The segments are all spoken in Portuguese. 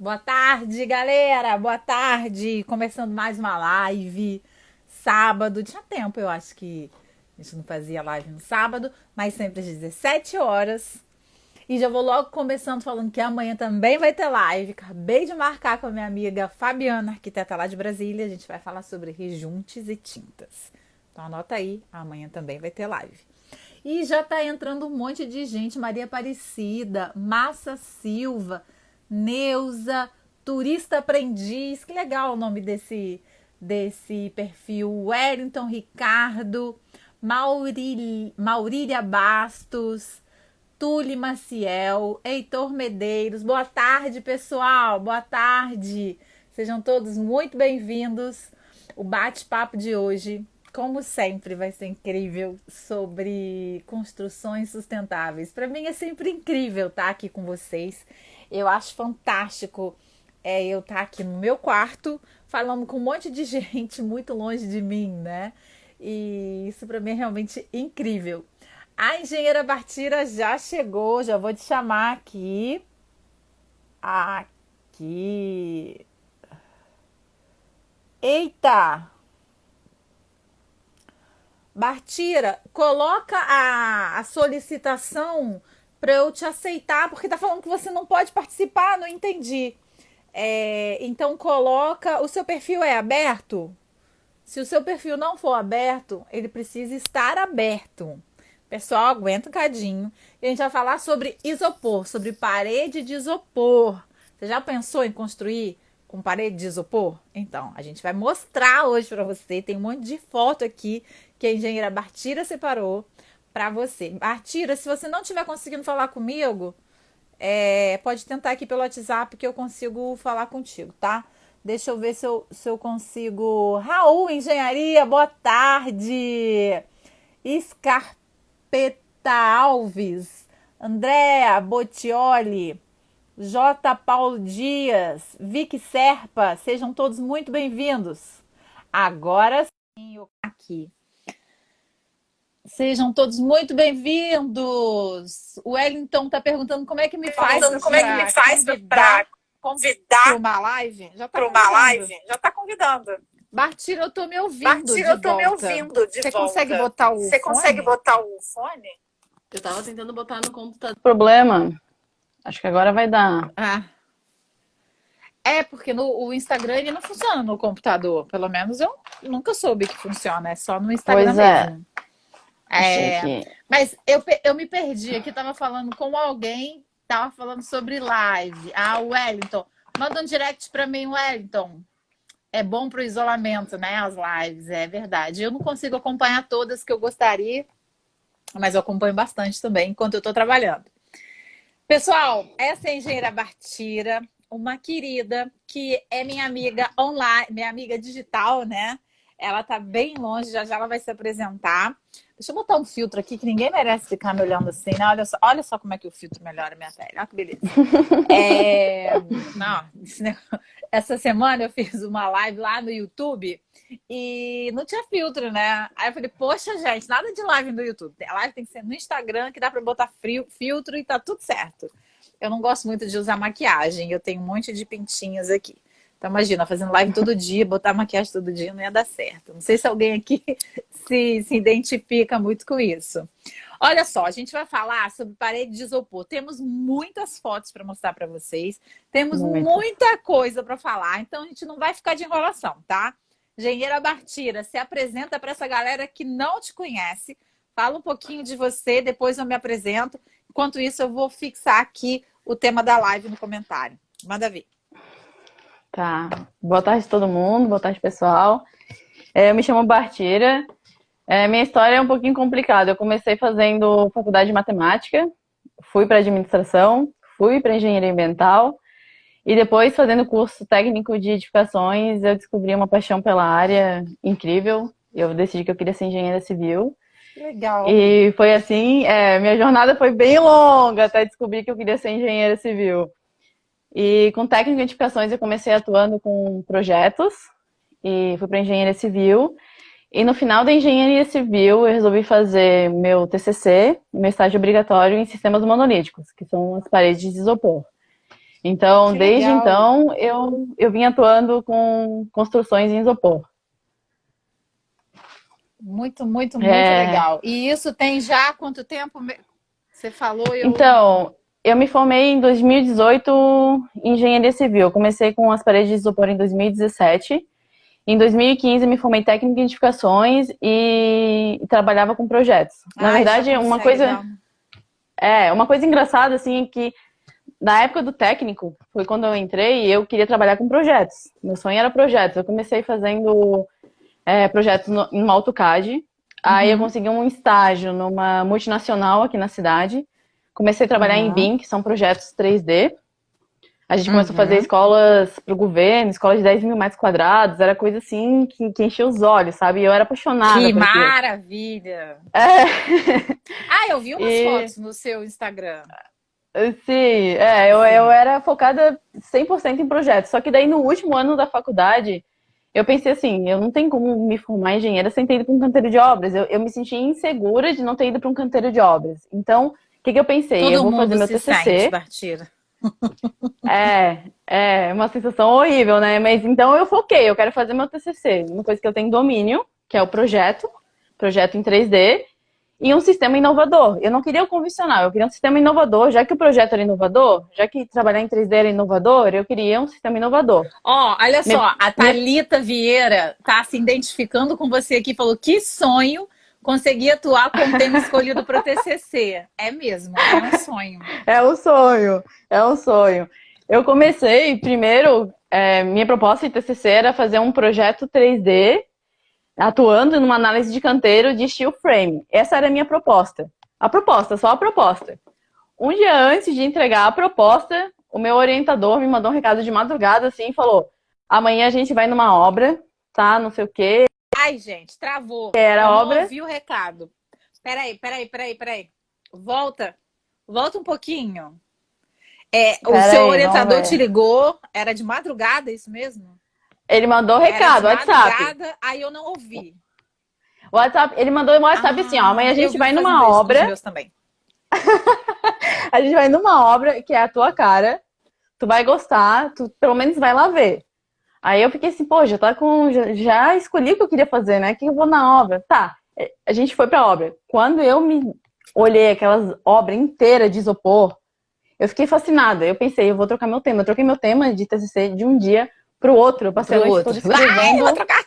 Boa tarde, galera! Boa tarde! Começando mais uma live. Sábado, tinha tempo, eu acho que a gente não fazia live no sábado, mas sempre às 17 horas. E já vou logo começando falando que amanhã também vai ter live. Acabei de marcar com a minha amiga Fabiana, arquiteta lá de Brasília. A gente vai falar sobre rejuntes e tintas. Então anota aí, amanhã também vai ter live. E já tá entrando um monte de gente, Maria Aparecida, Massa Silva, Neuza, Turista Aprendiz, que legal o nome desse perfil, Wellington Ricardo, Maurília Bastos, Tule Maciel, Heitor Medeiros. Boa tarde, pessoal, boa tarde. Sejam todos muito bem-vindos. O bate-papo de hoje, como sempre, vai ser incrível sobre construções sustentáveis. Para mim é sempre incrível estar aqui com vocês. Eu acho fantástico eu estar aqui no meu quarto falando com um monte de gente muito longe de mim, né? E isso para mim é realmente incrível. A engenheira Bartira já chegou, já vou te chamar aqui. Aqui. Eita! Bartira, coloca a solicitação para eu te aceitar, porque tá falando que você não pode participar, não entendi. Então coloca. O seu perfil é aberto? Se o seu perfil não for aberto, ele precisa estar aberto. Pessoal, aguenta um cadinho. E a gente vai falar sobre isopor, sobre parede de isopor. Você já pensou em construir com parede de isopor? Então, a gente vai mostrar hoje para você. Tem um monte de foto aqui que a engenheira Bartira separou para você. Bartira, se você não estiver conseguindo falar comigo, pode tentar aqui pelo WhatsApp que eu consigo falar contigo, tá? Deixa eu ver se eu consigo. Raul, Engenharia, boa tarde. Scarpeta Alves, Andréa Botioli, J. Paulo Dias, Vicky Serpa, sejam todos muito bem-vindos. Agora sim, eu aqui. Sejam todos muito bem-vindos. O Wellington está perguntando como é que me faz para convidar uma live. Já está convidando. Já está convidando. Bartira, eu estou me ouvindo Bartira, de eu estou me volta. ouvindo de Você volta. consegue botar o Você fone? consegue botar o fone? Eu tava tentando botar no computador. Problema. Acho que agora vai dar. Porque o Instagram ele não funciona no computador. Pelo menos eu nunca soube que funciona. É só no Instagram Pois é. mesmo. Achei que... Mas eu me perdi aqui. Tava falando com alguém. Tava falando sobre live. O Wellington. Manda um direct pra mim, Wellington. É bom pro isolamento, né? As lives. É verdade. Eu não consigo acompanhar todas que eu gostaria. Mas eu acompanho bastante também enquanto eu tô trabalhando. Pessoal, essa é a engenheira Bartira, uma querida que é minha amiga online, minha amiga digital, né? Ela tá bem longe, já já ela vai se apresentar. Deixa eu botar um filtro aqui que ninguém merece ficar me olhando assim, né? Olha só como é que o filtro melhora a minha pele. Olha que beleza. Não, essa semana eu fiz uma live lá no YouTube e não tinha filtro, né? Aí eu falei, poxa, gente, nada de live no YouTube. A live tem que ser no Instagram, que dá pra botar filtro e tá tudo certo. Eu não gosto muito de usar maquiagem, eu tenho um monte de pintinhas aqui. Então, imagina, fazendo live todo dia, botar maquiagem todo dia não ia dar certo. Não sei se alguém aqui se identifica muito com isso. Olha só, a gente vai falar sobre parede de isopor. Temos muitas fotos para mostrar para vocês. Temos muita coisa para falar. Então, a gente não vai ficar de enrolação, tá? Engenheira Bartira, se apresenta para essa galera que não te conhece. Fala um pouquinho de você, depois eu me apresento. Enquanto isso, eu vou fixar aqui o tema da live no comentário. Manda ver. Tá. Boa tarde a todo mundo, boa tarde, pessoal. Eu me chamo Bartira. Minha história é um pouquinho complicada. Eu comecei fazendo faculdade de matemática, fui para administração, fui para engenharia ambiental e depois, fazendo curso técnico de edificações, eu descobri uma paixão pela área incrível. Eu decidi que eu queria ser engenheira civil. Legal. E foi assim, minha jornada foi bem longa até descobrir que eu queria ser engenheira civil. E com técnico de edificações eu comecei atuando com projetos e fui para engenharia civil. E no final da engenharia civil eu resolvi fazer meu TCC, meu estágio obrigatório em sistemas monolíticos, que são as paredes de isopor. Então, Que desde legal. então, eu vim atuando com construções em isopor. Muito, muito, muito É, legal. E isso tem já quanto tempo? Você falou, eu não. então, eu me formei em 2018 em engenharia civil. Eu comecei com as paredes de isopor em 2017. Em 2015, me formei em técnica em edificações e trabalhava com projetos. Na Ai, já verdade, consegue dar. uma coisa engraçada, assim, é que na época do técnico, foi quando eu entrei e eu queria trabalhar com projetos. Meu sonho era projetos. Eu comecei fazendo projetos no AutoCAD. Aí eu Uhum, consegui um estágio numa multinacional aqui na cidade. Comecei a trabalhar em uhum, BIM, que são projetos 3D. A gente começou a fazer uhum. escolas para o governo, escolas de 10 mil metros quadrados. Era coisa assim que enchia os olhos, sabe? E eu era apaixonada Que por aquilo. maravilha! É, Ah, eu vi umas e fotos no seu Instagram. sim, eu Sim. era focada 100% em projetos. Só que daí no último ano da faculdade, eu pensei assim, eu não tenho como me formar engenheira sem ter ido para um canteiro de obras. Eu me senti insegura de não ter ido para um canteiro de obras. Então, o que que eu pensei? Eu Todo vou fazer mundo meu se sente, TCC. Bartira. É uma sensação horrível, né? Mas então eu foquei, eu quero fazer meu TCC, uma coisa que eu tenho domínio, que é o projeto em 3D, e um sistema inovador. Eu não queria o convencional, eu queria um sistema inovador, já que o projeto era inovador, já que trabalhar em 3D era inovador, eu queria um sistema inovador. Ó, olha Minha, só, a minha, Thalita Vieira tá se identificando com você aqui, falou que sonho conseguir atuar com o tema escolhido para o TCC. É mesmo, é um sonho. é um sonho, é um sonho. Eu comecei, primeiro, minha proposta de TCC era fazer um projeto 3D atuando numa análise de canteiro de steel frame. Essa era a minha proposta. A proposta, só a proposta. Um dia antes de entregar a proposta, o meu orientador me mandou um recado de madrugada assim e falou: amanhã a gente vai numa obra, tá? Não sei o que. Ai, gente, travou. Era Eu não obra. ouvi o recado. Peraí. Volta. Volta um pouquinho. O Pera seu aí, vamos orientador te ver. ligou, era de madrugada, isso mesmo? Ele mandou Era de recado, WhatsApp. madrugada, aí eu não ouvi. WhatsApp, ele mandou um WhatsApp assim, ó, amanhã a Ah, eu gente vivo vai fazendo numa isso com os obra, meus também. a gente vai numa obra que é a tua cara, tu vai gostar, tu pelo menos vai lá ver. Aí eu fiquei assim, pô, já escolhi o que eu queria fazer, né? Que eu vou na obra. Tá, a gente foi pra obra. Quando eu me olhei aquelas obras inteiras de isopor, eu fiquei fascinada. Eu pensei, eu vou trocar meu tema. Eu troquei meu tema de TCC de um dia pro outro. Eu passei a Pro noite outro. toda Ai, eu vou escrevendo, trocar.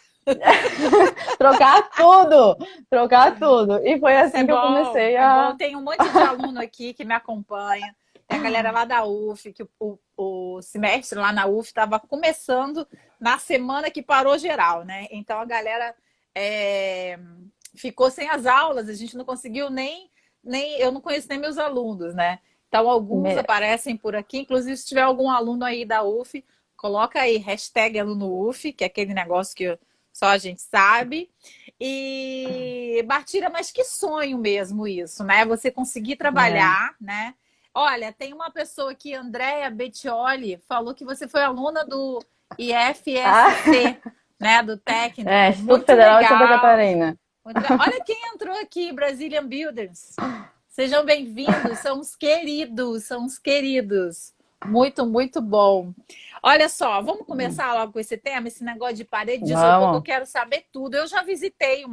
trocar tudo, trocar tudo. E foi Isso assim que eu comecei é bom. a. Tem um monte de aluno aqui que me acompanha. Tem a galera lá da UF, que o semestre lá na UF estava começando na semana que parou geral, né? Então a galera é, ficou sem as aulas, a gente não conseguiu nem. Eu não conheço nem meus alunos, né? Então alguns aparecem por aqui, inclusive se tiver algum aluno aí da UF, coloca aí hashtag aluno UF, que é aquele negócio que só a gente sabe. E, Bartira, mas que sonho mesmo isso, né? Você conseguir É, trabalhar, né? Olha, tem uma pessoa aqui, Andréa Bettioli, falou que você foi aluna do ah, IFSC, né? Do técnico. Instituto Muito Federal de Santa legal. Catarina. Olha quem entrou aqui, Brazilian Builders. Sejam bem-vindos, são os queridos, são os queridos. Muito, muito bom. Olha só, vamos começar logo com esse tema, esse negócio de parede de isopor, que eu Vamos. quero saber tudo. Eu já visitei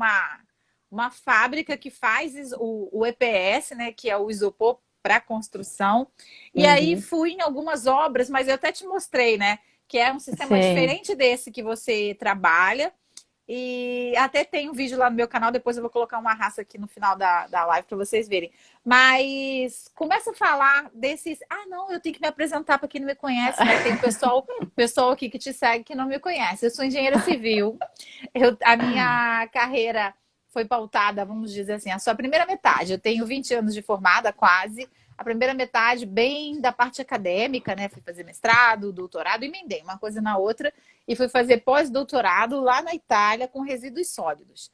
uma fábrica que faz o EPS, né, que é o isopor para construção. E aí Uhum. fui em algumas obras, mas eu até te mostrei, né, que é um sistema Sim. diferente desse que você trabalha. E até tem um vídeo lá no meu canal, depois eu vou colocar uma raça aqui no final da live para vocês verem. Mas começa a falar desses. Ah, não, eu tenho que me apresentar para quem não me conhece, né? Tem pessoal aqui que te segue que não me conhece. Eu sou engenheira civil. A minha carreira foi pautada, vamos dizer assim, a sua primeira metade. Eu tenho 20 anos de formada, quase. A primeira metade, bem da parte acadêmica, né? Fui fazer mestrado, doutorado, emendei uma coisa na outra e fui fazer pós-doutorado lá na Itália com resíduos sólidos.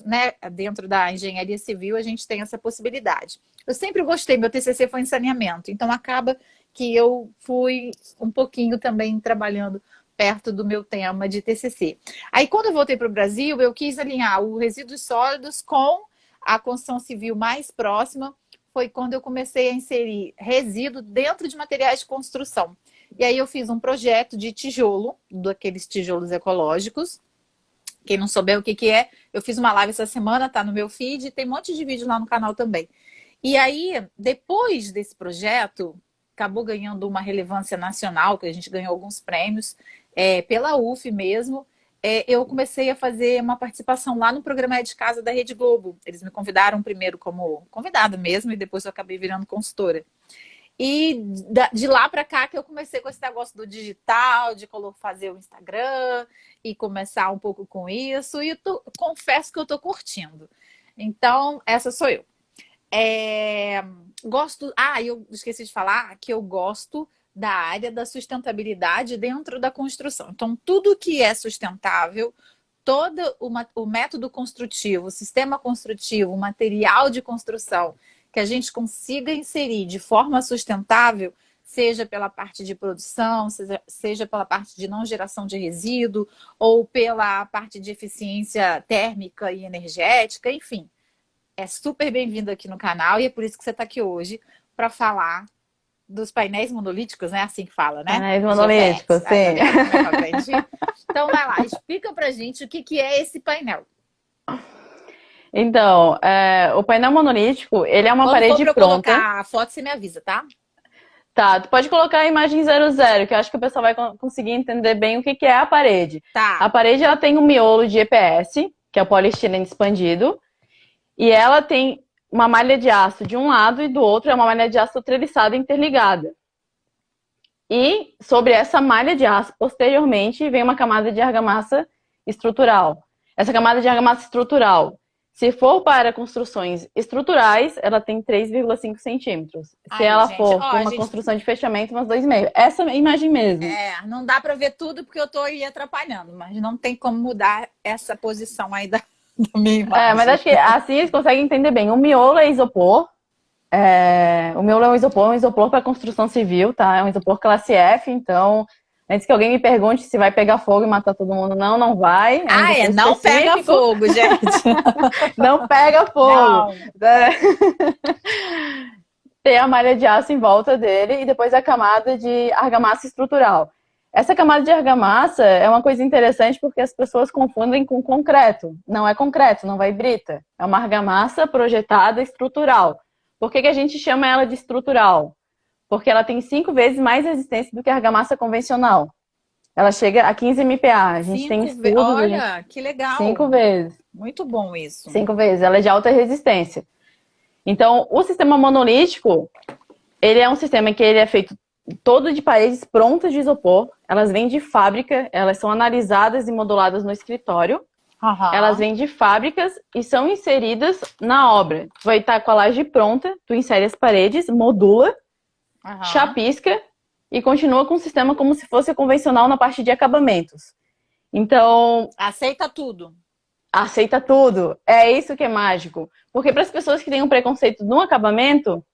Né, dentro da engenharia civil, a gente tem essa possibilidade. Eu sempre gostei, meu TCC foi em saneamento, então acaba que eu fui um pouquinho também trabalhando perto do meu tema de TCC. Aí, quando eu voltei para o Brasil, eu quis alinhar os resíduos sólidos com a construção civil mais próxima. foi quando eu comecei a inserir resíduo dentro de materiais de construção. E aí eu fiz um projeto de tijolo, daqueles tijolos ecológicos. Quem não souber o que que é, eu fiz uma live essa semana, tá no meu feed, tem um monte de vídeo lá no canal também. E aí, depois desse projeto, acabou ganhando uma relevância nacional, que a gente ganhou alguns prêmios, pela UF mesmo. Eu comecei a fazer uma participação lá no programa É de Casa da Rede Globo. Eles me convidaram primeiro como convidada mesmo, e depois eu acabei virando consultora. E de lá para cá que eu comecei com esse negócio do digital, de fazer o Instagram e começar um pouco com isso. E confesso que eu tô curtindo. Então, essa sou eu. Gosto. Eu esqueci de falar que eu gosto da área da sustentabilidade dentro da construção. Então, tudo que é sustentável, todo o método construtivo, o sistema construtivo, o material de construção que a gente consiga inserir de forma sustentável, seja pela parte de produção, seja pela parte de não geração de resíduo, ou pela parte de eficiência térmica e energética, enfim. É super bem-vindo aqui no canal e é por isso que você está aqui hoje para falar dos painéis monolíticos, né? Assim que fala, né? Painéis monolíticos, sim. Então, vai lá, explica pra gente o que é esse painel. Então, o painel monolítico, ele é uma parede pronta. pronta. Colocar a foto, você me avisa, tá? Tá, tu pode colocar a imagem 00, que eu acho que o pessoal vai conseguir entender bem o que é a parede. Tá. A parede, ela tem um miolo de EPS, que é o poliestireno expandido, e ela tem uma malha de aço de um lado e do outro é uma malha de aço treliçada interligada. E sobre essa malha de aço, posteriormente, vem uma camada de argamassa estrutural. Essa camada de argamassa estrutural, se for para construções estruturais, ela tem 3,5 centímetros. Se ela for para uma construção de fechamento, umas 2,5. Essa imagem mesmo. Não dá para ver tudo porque eu estou aí atrapalhando, mas não tem como mudar essa posição aí da minha imagem. Mas acho que assim eles conseguem entender bem. O miolo é isopor. O miolo é um isopor para construção civil, tá? É um isopor classe F, então, antes que alguém me pergunte se vai pegar fogo e matar todo mundo, não vai. Não pega fogo, gente. Não pega fogo. Não. Tem a malha de aço em volta dele e depois a camada de argamassa estrutural. Essa camada de argamassa é uma coisa interessante porque as pessoas confundem com concreto. Não é concreto, não vai brita. É uma argamassa projetada estrutural. Por que a gente chama ela de estrutural? Porque ela tem 5 vezes mais resistência do que a argamassa convencional. Ela chega a 15 MPa. A gente tem estudos... Olha, que legal. 5 vezes. Muito bom isso. 5 vezes. Ela é de alta resistência. Então, o sistema monolítico, ele é um sistema que ele é feito todo de paredes prontas de isopor. Elas vêm de fábrica, elas são analisadas e moduladas no escritório. Uhum. Elas vêm de fábricas e são inseridas na obra. Tu vai estar com a laje pronta, tu insere as paredes, modula, chapisca e continua com o sistema como se fosse convencional na parte de acabamentos. Então... Aceita tudo. Aceita tudo. É isso que é mágico. Porque para as pessoas que têm um preconceito no acabamento,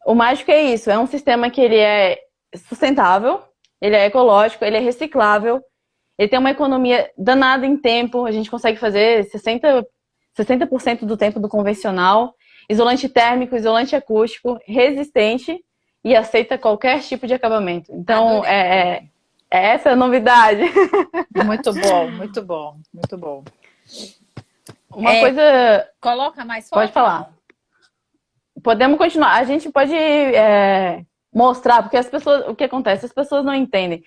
o mágico é isso. É um sistema que ele é sustentável, ele é ecológico, ele é reciclável. Ele tem uma economia danada em tempo, a gente consegue fazer 60% do tempo do convencional, isolante térmico, isolante acústico, resistente e aceita qualquer tipo de acabamento. Então, essa é a novidade. Muito bom, muito bom, muito bom. Uma coisa... Coloca mais foto? Pode falar. Podemos continuar. A gente pode mostrar, porque as pessoas... O que acontece? As pessoas não entendem.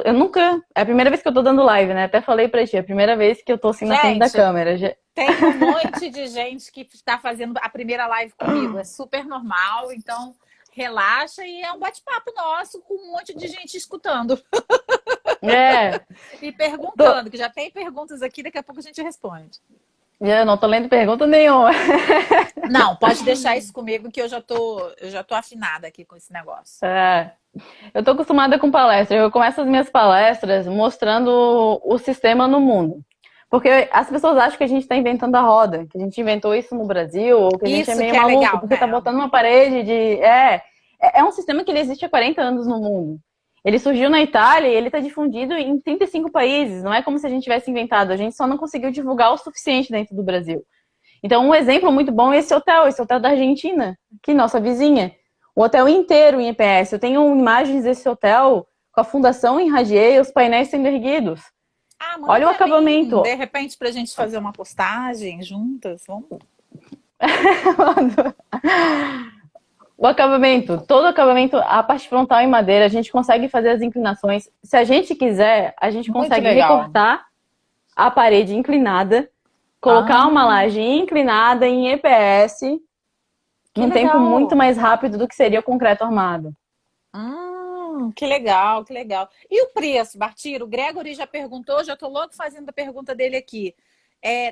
Eu nunca... É a primeira vez que eu tô dando live, né? Até falei pra ti, é a primeira vez que eu tô assim na frente da câmera. Tem um monte de gente que está fazendo a primeira live comigo. É super normal, então relaxa e é um bate-papo nosso com um monte de gente escutando. E perguntando, que já tem perguntas aqui, daqui a pouco a gente responde. Eu não tô lendo pergunta nenhuma. Não, pode deixar isso comigo que eu já tô afinada aqui com esse negócio. Eu tô acostumada com palestras. Eu começo as minhas palestras mostrando o sistema no mundo. Porque as pessoas acham que a gente está inventando a roda, que a gente inventou isso no Brasil, ou que a gente é meio maluco, legal, porque tá botando uma parede de... É um sistema que ele existe há 40 anos no mundo. Ele surgiu na Itália e ele está difundido em 35 países. Não é como se a gente tivesse inventado. A gente só não conseguiu divulgar o suficiente dentro do Brasil. Então, um exemplo muito bom é esse hotel da Argentina, que nossa vizinha. O hotel inteiro em EPS. Eu tenho imagens desse hotel com a fundação em radier e os painéis sendo erguidos. Ah, manda Olha o pra mim, acabamento. de repente, pra gente fazer uma postagem juntas. Vamos. O acabamento, todo o acabamento, a parte frontal em madeira, a gente consegue fazer as inclinações. Se a gente quiser, a gente Muito consegue legal. recortar a parede inclinada, colocar Ah, uma laje inclinada em EPS que num tempo legal. muito mais rápido do que seria o concreto armado. Que legal, que legal. E o preço, Bartiro? O Gregory já perguntou, já estou logo fazendo a pergunta dele aqui.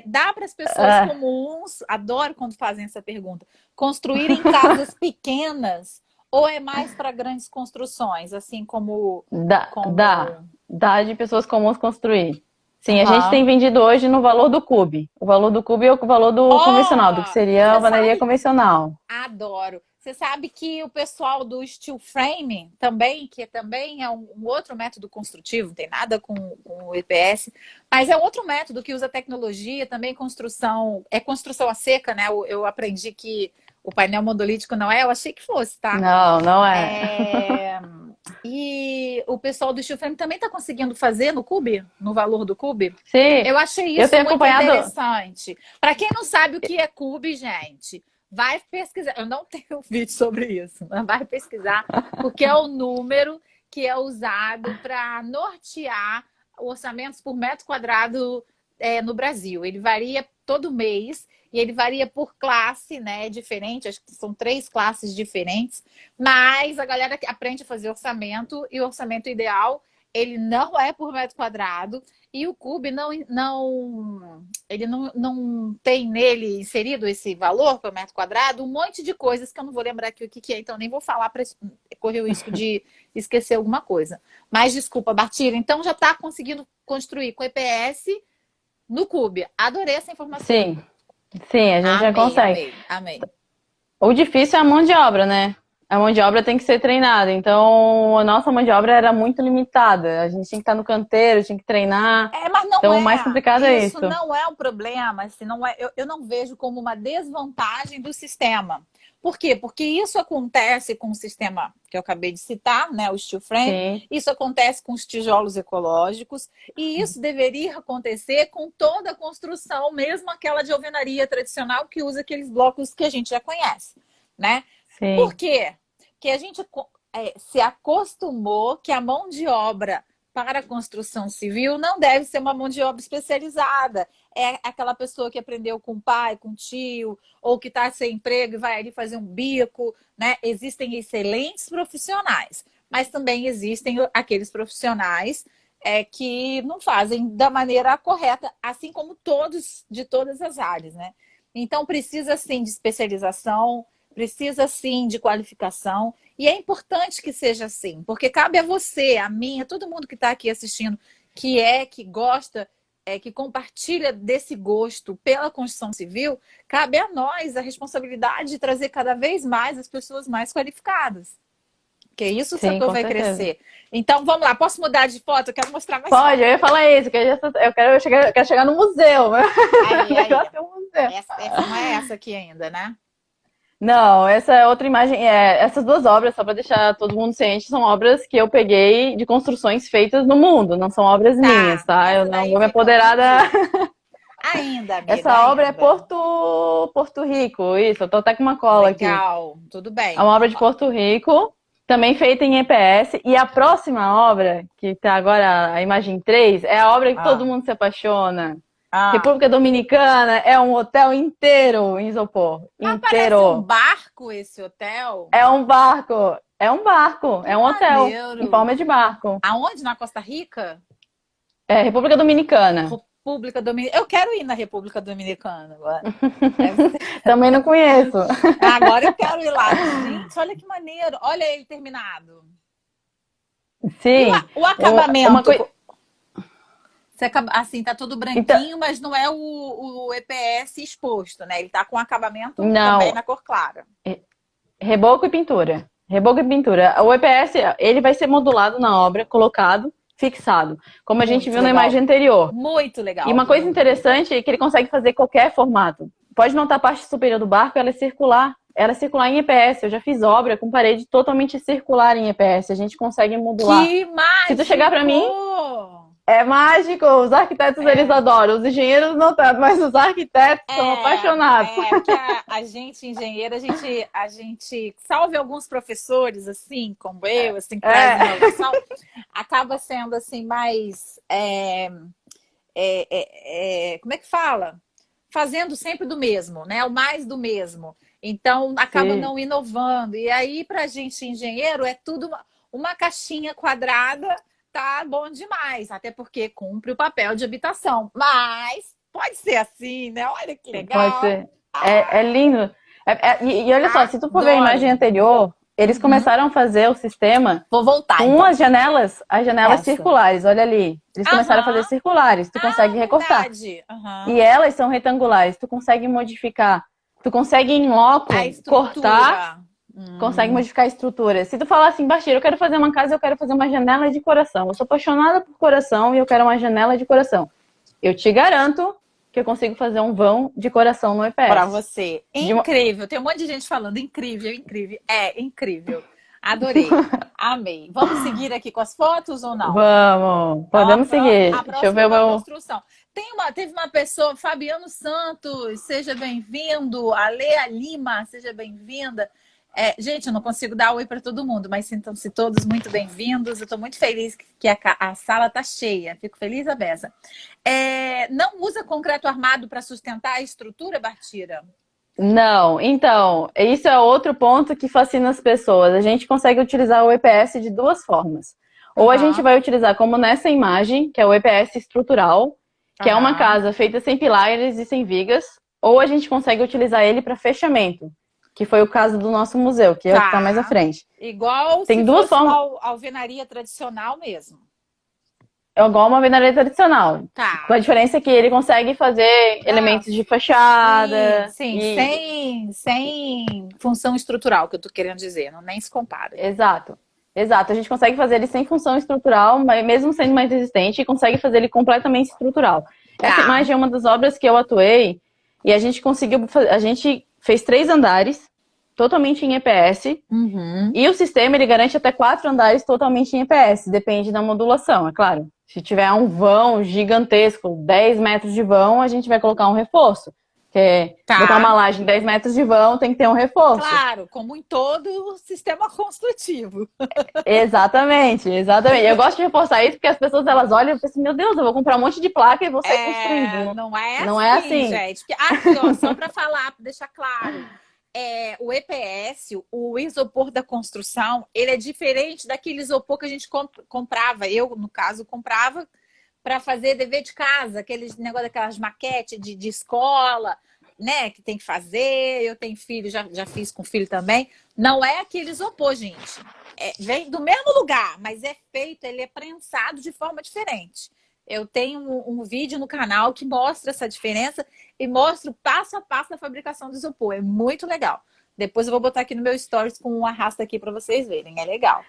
Dá para as pessoas Ah, comuns, adoro quando fazem essa pergunta, construírem casas pequenas ou é mais para grandes construções, assim como, dá, dá, como... dá de pessoas comuns construir. Sim, a gente tem Aham. vendido hoje no valor do cube. O valor do cube é o valor do convencional, do que Oh, seria a você alvenaria sabe, convencional. adoro. Você sabe que o pessoal do steel framing também, que também é um outro método construtivo, não tem nada com o EPS, mas é outro método que usa tecnologia, também construção, é construção a seca, né? Eu aprendi que o painel monolítico não é, eu achei que fosse, tá? Não, não é. É, E o pessoal do steel framing também está conseguindo fazer no cube, no valor do cube. Sim, Eu achei eu isso tenho muito acompanhado. interessante. Para quem não sabe o que é cube, gente, vai pesquisar. Eu não tenho vídeo sobre isso, mas vai pesquisar, porque é o número que é usado para nortear orçamentos por metro quadrado no Brasil. Ele varia todo mês e ele varia por classe, né? Diferente, acho que são 3 classes diferentes, mas a galera aprende a fazer orçamento e o orçamento ideal ele não é por metro quadrado. E o Cube ele não tem nele inserido esse valor por metro quadrado, um monte de coisas que eu não vou lembrar aqui o que é, então nem vou falar para correr o risco de esquecer alguma coisa. Mas desculpa, Bartira, então já está conseguindo construir com EPS no Cube. Adorei essa informação. Sim, sim, a gente já consegue. Amei. O difícil é a mão de obra, né? A mão de obra tem que ser treinada. Então, a nossa mão de obra era muito limitada. A gente tinha que estar no canteiro, tinha que treinar. Mas não Então, o mais complicado é isso. Isso não é um problema, assim, não é, eu não vejo como uma desvantagem do sistema. Por quê? Porque isso acontece com o sistema que eu acabei de citar, né, o steel frame, Sim, isso acontece com os tijolos ecológicos, e isso deveria acontecer com toda a construção, mesmo aquela de alvenaria tradicional que usa aqueles blocos que a gente já conhece, né? Por sim, quê? Porque a gente se acostumou que a mão de obra para a construção civil não deve ser uma mão de obra especializada. É aquela pessoa que aprendeu com o pai, com o tio, ou que está sem emprego e vai ali fazer um bico, né? Existem excelentes profissionais, mas também existem aqueles profissionais que não fazem da maneira correta, assim como todos de todas as áreas, né? Então precisa sim de especialização, precisa sim de qualificação. E é importante que seja assim, porque cabe a você, a mim, a todo mundo que está aqui assistindo, que gosta, que compartilha desse gosto pela construção civil, cabe a nós a responsabilidade de trazer cada vez mais as pessoas mais qualificadas. Porque isso o sim, setor com vai certeza. crescer. Então, vamos lá, posso mudar de foto? Eu quero mostrar mais Pode, eu fotos. ia falar isso, que eu quero chegar no museu. O Aí. negócio é um museu. Essa não é essa aqui ainda, né? Não, essa é outra imagem. Essas duas obras, só para deixar todo mundo ciente, são obras que eu peguei de construções feitas no mundo, não são obras minhas, Tá, tá? Eu essa não daí vou me fica apoderar da. onde? Ainda, amiga, Essa obra é ainda. Porto Rico, isso, eu tô até com uma cola aqui. Legal, tudo É bem. uma obra de Porto Rico, também feita em EPS, e a próxima obra, que tá agora a imagem 3, é a obra que todo Ah, mundo se apaixona. ah. República Dominicana é um hotel inteiro em isopor. Parece um Inteiro. barco esse hotel. É um barco. É um barco. Que É um hotel em maneiro. forma de barco. Aonde? Na Costa Rica? É República Dominicana. República Dominicana. Eu quero ir na República Dominicana agora. Deve ser. Também não conheço. Agora eu quero ir lá. Gente, olha que maneiro. Olha ele terminado. E Sim. o acabamento? Uma coisa. Assim, tá todo Então, branquinho, mas não é o EPS exposto, né? Ele tá com acabamento também não. na cor clara. Reboco e pintura. Reboco e pintura. O EPS, ele vai ser modulado na obra, colocado, fixado. Como a gente Muito viu na legal. imagem anterior. Muito E legal. uma coisa interessante é que ele consegue fazer qualquer formato. pode notar a parte superior do barco, ela é circular. Ela é circular em EPS. Eu já fiz obra com parede totalmente circular em EPS. A gente consegue modular. Que Se tu chegar pra mim, mágico! é mágico. Os arquitetos, eles adoram. Os engenheiros não tanto, mas os arquitetos são apaixonados. Porque a gente, engenheira, a gente, salve alguns professores, assim, como eu, assim, que trazem inovação, acaba sendo, assim, mais... como é que fala? Fazendo sempre do mesmo, né? O mais do mesmo. Então, acaba Sim. não inovando. E aí, pra gente, engenheiro, é tudo uma caixinha quadrada, tá bom demais. Até porque cumpre o papel de habitação. Mas pode ser assim, né? Olha que legal. Pode ser. É lindo. E olha só, se tu for ver a imagem anterior, eles começaram a fazer o sistema Vou voltar, com então. as janelas circulares. Olha ali. Eles começaram a fazer circulares. Tu consegue recortar. Verdade. E elas são retangulares. Tu consegue modificar. Tu consegue em loco cortar. Consegue modificar a estrutura. Se tu falar assim, Bastira, eu quero fazer uma casa, eu quero fazer uma janela de coração. Eu sou apaixonada por coração e eu quero uma janela de coração. Eu te garanto que eu consigo fazer um vão de coração no EPS. Pra você. Incrível. Tem um monte de gente falando incrível, incrível. É, incrível. Adorei. Amei. Vamos seguir aqui com as fotos ou não? Vamos. Podemos seguir. Deixa eu ver o meu... construção. Teve uma pessoa, Fabiano Santos, seja bem-vindo. Alea Lima, seja bem-vinda. Gente, eu não consigo dar oi para todo mundo, mas sintam-se todos muito bem-vindos. Eu estou muito feliz que a sala está cheia. Fico feliz, a beça. Não usa concreto armado para sustentar a estrutura, Bartira? Não. Então, isso é outro ponto que fascina as pessoas. A gente consegue utilizar o EPS de duas formas. Ou a gente vai utilizar, como nessa imagem, que é o EPS estrutural, que é uma casa feita sem pilares e sem vigas, ou a gente consegue utilizar ele para fechamento, que foi o caso do nosso museu, que é o que está mais à frente. Igual tem duas formas. A alvenaria tradicional mesmo. É igual uma alvenaria tradicional. Tá. Com a diferença que ele consegue fazer elementos de fachada. Sim, sem função estrutural, que eu tô querendo dizer, não nem se compara. Exato. A gente consegue fazer ele sem função estrutural, mas mesmo sendo mais resistente, e consegue fazer ele completamente estrutural. Essa imagem é uma das obras que eu atuei e a gente conseguiu, a gente fez 3 andares totalmente em EPS e o sistema ele garante até 4 andares totalmente em EPS, depende da modulação, é claro. Se tiver um vão gigantesco, 10 metros de vão, a gente vai colocar um reforço. Botar uma laje em 10 metros de vão, tem que ter um reforço. Claro, como em todo o sistema construtivo. Exatamente. Eu gosto de reforçar isso porque as pessoas elas olham e pensam, meu Deus, eu vou comprar um monte de placa e vou sair construindo. Não é assim, gente. Porque, aqui, ó, só para falar, para deixar claro, o EPS, o isopor da construção, ele é diferente daquele isopor que a gente comprava. Eu, no caso, comprava para fazer dever de casa, aqueles negócio daquelas maquetes de escola, né? Que tem que fazer. Eu tenho filho, já fiz com filho também. Não é aquele isopor, gente. Vem do mesmo lugar, mas ele é prensado de forma diferente. Eu tenho um vídeo no canal que mostra essa diferença e mostra o passo a passo da fabricação do isopor. É muito legal. Depois eu vou botar aqui no meu stories com um arrasto aqui para vocês verem. É legal.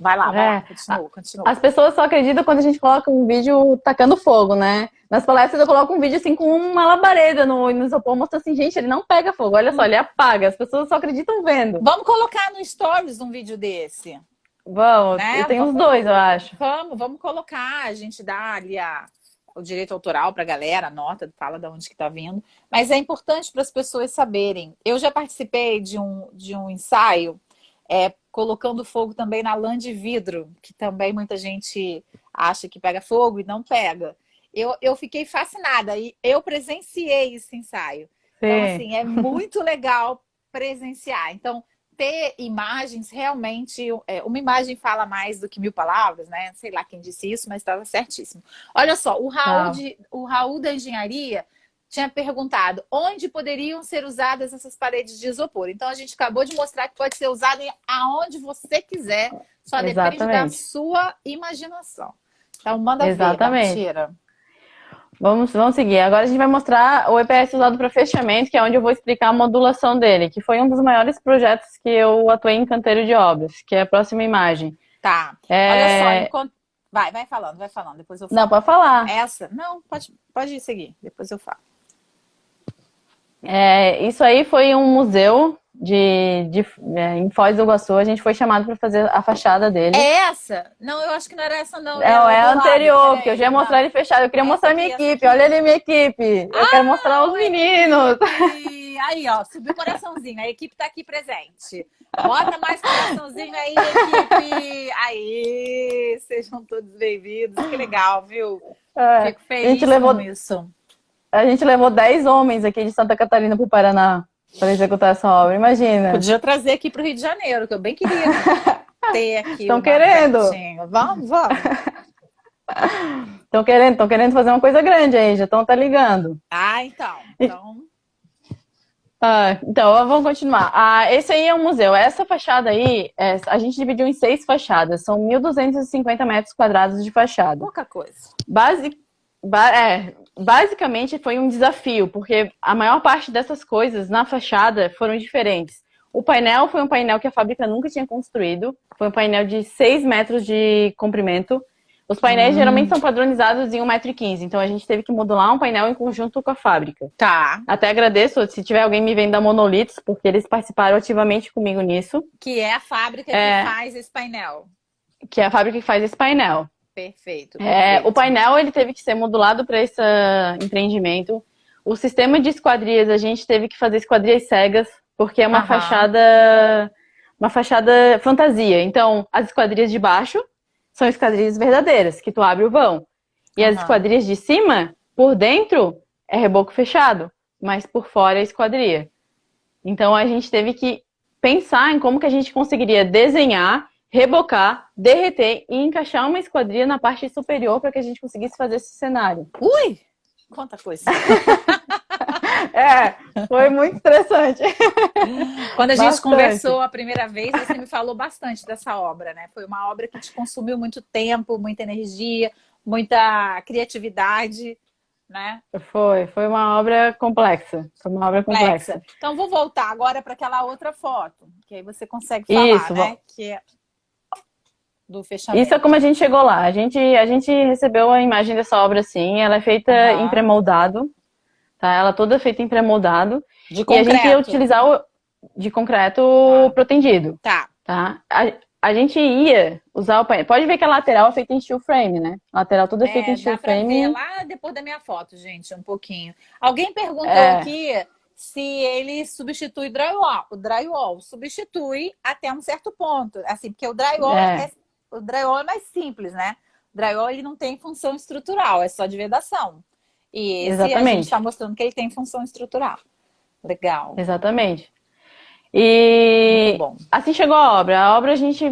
Vai lá, continua. As pessoas só acreditam quando a gente coloca um vídeo tacando fogo, né? Nas palestras eu coloco um vídeo assim com uma labareda no isopor, mostrando assim, gente, ele não pega fogo, olha só, ele apaga. As pessoas só acreditam vendo. Vamos colocar no stories um vídeo desse. Vamos, né? Eu tenho os dois, eu acho. Vamos colocar, a gente dá ali o direito autoral para a galera, anota, fala de onde que tá vindo. Mas é importante para as pessoas saberem. Eu já participei de um ensaio colocando fogo também na lã de vidro, que também muita gente acha que pega fogo e não pega. Eu fiquei fascinada e eu presenciei esse ensaio. Sim. Então, assim, é muito legal presenciar. Então, ter imagens realmente... uma imagem fala mais do que 1000 palavras, né? Sei lá quem disse isso, mas estava certíssimo. Olha só, o Raul da engenharia tinha perguntado onde poderiam ser usadas essas paredes de isopor. Então, a gente acabou de mostrar que pode ser usado aonde você quiser. Só depende da sua imaginação. Então, manda ver, Bartira. Vamos seguir. Agora a gente vai mostrar o EPS usado para fechamento, que é onde eu vou explicar a modulação dele, que foi um dos maiores projetos que eu atuei em canteiro de obras, que é a próxima imagem. Tá. Olha só, vai falando, depois eu falo. Não, pode falar. Essa? Não, pode seguir, depois eu falo. Isso aí foi um museu em Foz do Iguaçu. A gente foi chamado para fazer a fachada dele. É essa? Não, eu acho que não era essa, não. É, Era é a do lado. anterior, porque eu já ia Peraí, mostrar não. ele fechado. Eu queria Essa mostrar a aqui, minha essa equipe. aqui. Olha ali minha equipe. Eu quero mostrar os Oi, meninos. equipe! Aí, ó, subiu o coraçãozinho. A equipe tá aqui presente. Bota mais coraçãozinho aí, equipe! Aí, sejam todos bem-vindos. Que legal, viu? É, Fico feliz com isso. a gente levou 10 homens aqui de Santa Catarina para o Paraná para executar essa obra. Imagina. Podia trazer aqui pro Rio de Janeiro, que eu bem queria ter aqui Estão uma querendo. pertinho. Vamos, vamos. Estão querendo fazer uma coisa grande aí, já estão ligando. Ah, então. Então, vamos continuar. Esse aí é um museu. Essa fachada aí, a gente dividiu em 6 fachadas. São 1.250 metros quadrados de fachada. Pouca coisa. Basicamente foi um desafio, porque a maior parte dessas coisas na fachada foram diferentes. O painel foi um painel que a fábrica nunca tinha construído. Foi um painel de 6 metros de comprimento. Os painéis geralmente são padronizados em 1,15 m, então a gente teve que modular um painel em conjunto com a fábrica. Tá. Até agradeço se tiver alguém me vendo da Monolitos, porque eles participaram ativamente comigo nisso. Que é a fábrica que faz esse painel. Que é a fábrica que faz esse painel. Perfeito. O painel ele teve que ser modulado para esse empreendimento. O sistema de esquadrias, a gente teve que fazer esquadrias cegas, porque é uma fachada fantasia. Então, as esquadrias de baixo são esquadrias verdadeiras, que tu abre o vão. E as esquadrias de cima, por dentro, é reboco fechado, mas por fora é esquadria. Então, a gente teve que pensar em como que a gente conseguiria desenhar, rebocar, derreter e encaixar uma esquadria na parte superior para que a gente conseguisse fazer esse cenário. Ui! Quanta coisa! Foi muito interessante. Quando a gente conversou a primeira vez, você me falou bastante dessa obra, né? Foi uma obra que te consumiu muito tempo, muita energia, muita criatividade, né? Foi uma obra complexa. Foi uma obra complexa. Então, vou voltar agora para aquela outra foto, que aí você consegue falar, né? Que é do fechamento. Isso é como a gente chegou lá. A gente recebeu a imagem dessa obra assim, ela é feita em pré-moldado, tá? Ela toda feita em pré-moldado. De concreto. E a gente ia utilizar de concreto protendido. Tá. A gente ia usar o painel. Pode ver que a lateral é feita em steel frame, né? A lateral toda é feita em steel frame. Ver lá depois da minha foto, gente, um pouquinho. Alguém perguntou aqui se ele substitui drywall. O drywall substitui até um certo ponto. Assim, porque o drywall é mais simples, né? O drywall ele não tem função estrutural, é só de vedação. E esse a gente está mostrando que ele tem função estrutural. Legal. Exatamente. E assim chegou a obra. A obra a gente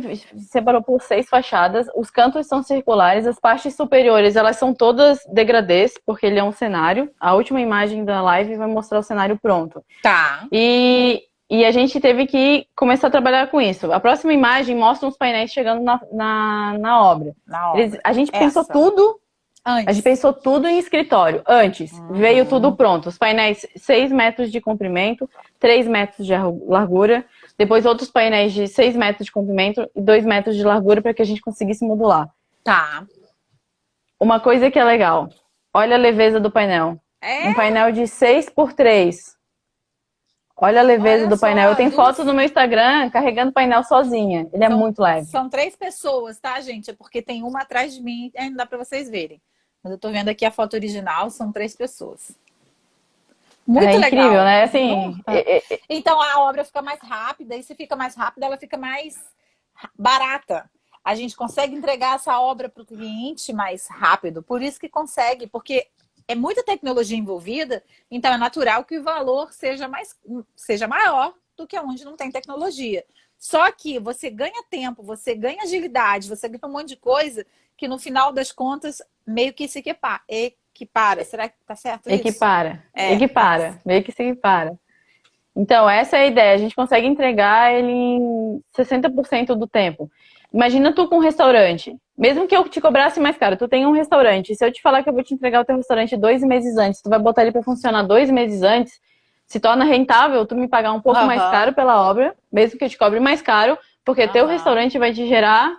separou por 6 fachadas. Os cantos são circulares. As partes superiores, elas são todas degradês, porque ele é um cenário. A última imagem da live vai mostrar o cenário pronto. Tá. E a gente teve que começar a trabalhar com isso. A próxima imagem mostra os painéis chegando na obra. A gente pensou tudo... Antes. A gente pensou tudo em escritório. Antes, veio tudo pronto. Os painéis 6 metros de comprimento, 3 metros de largura. Depois outros painéis de 6 metros de comprimento e 2 metros de largura para que a gente conseguisse modular. Tá. Uma coisa que é legal. Olha a leveza do painel. Um painel de 6 por 3. Olha a leveza do painel. Eu tenho fotos no meu Instagram carregando o painel sozinha. Ele é muito leve. São 3 pessoas, tá, gente? É porque tem uma atrás de mim e não dá para vocês verem. Mas eu tô vendo aqui a foto original, são 3 pessoas. Muito legal. Incrível, né? Assim, então a obra fica mais rápida, e se fica mais rápida, ela fica mais barata. A gente consegue entregar essa obra para o cliente mais rápido. Por isso que consegue, porque é muita tecnologia envolvida, então é natural que o valor seja maior do que onde não tem tecnologia. Só que você ganha tempo, você ganha agilidade, você ganha um monte de coisa que no final das contas meio que se equipara. Será que tá certo isso? Equipara. Meio que se equipara. Então, essa é a ideia. A gente consegue entregar ele em 60% do tempo. Imagina tu com um restaurante. Mesmo que eu te cobrasse mais caro, tu tem um restaurante. Se eu te falar que eu vou te entregar o teu restaurante 2 meses antes, tu vai botar ele para funcionar 2 meses antes, se torna rentável tu me pagar um pouco mais caro pela obra, mesmo que eu te cobre mais caro, porque teu restaurante vai te gerar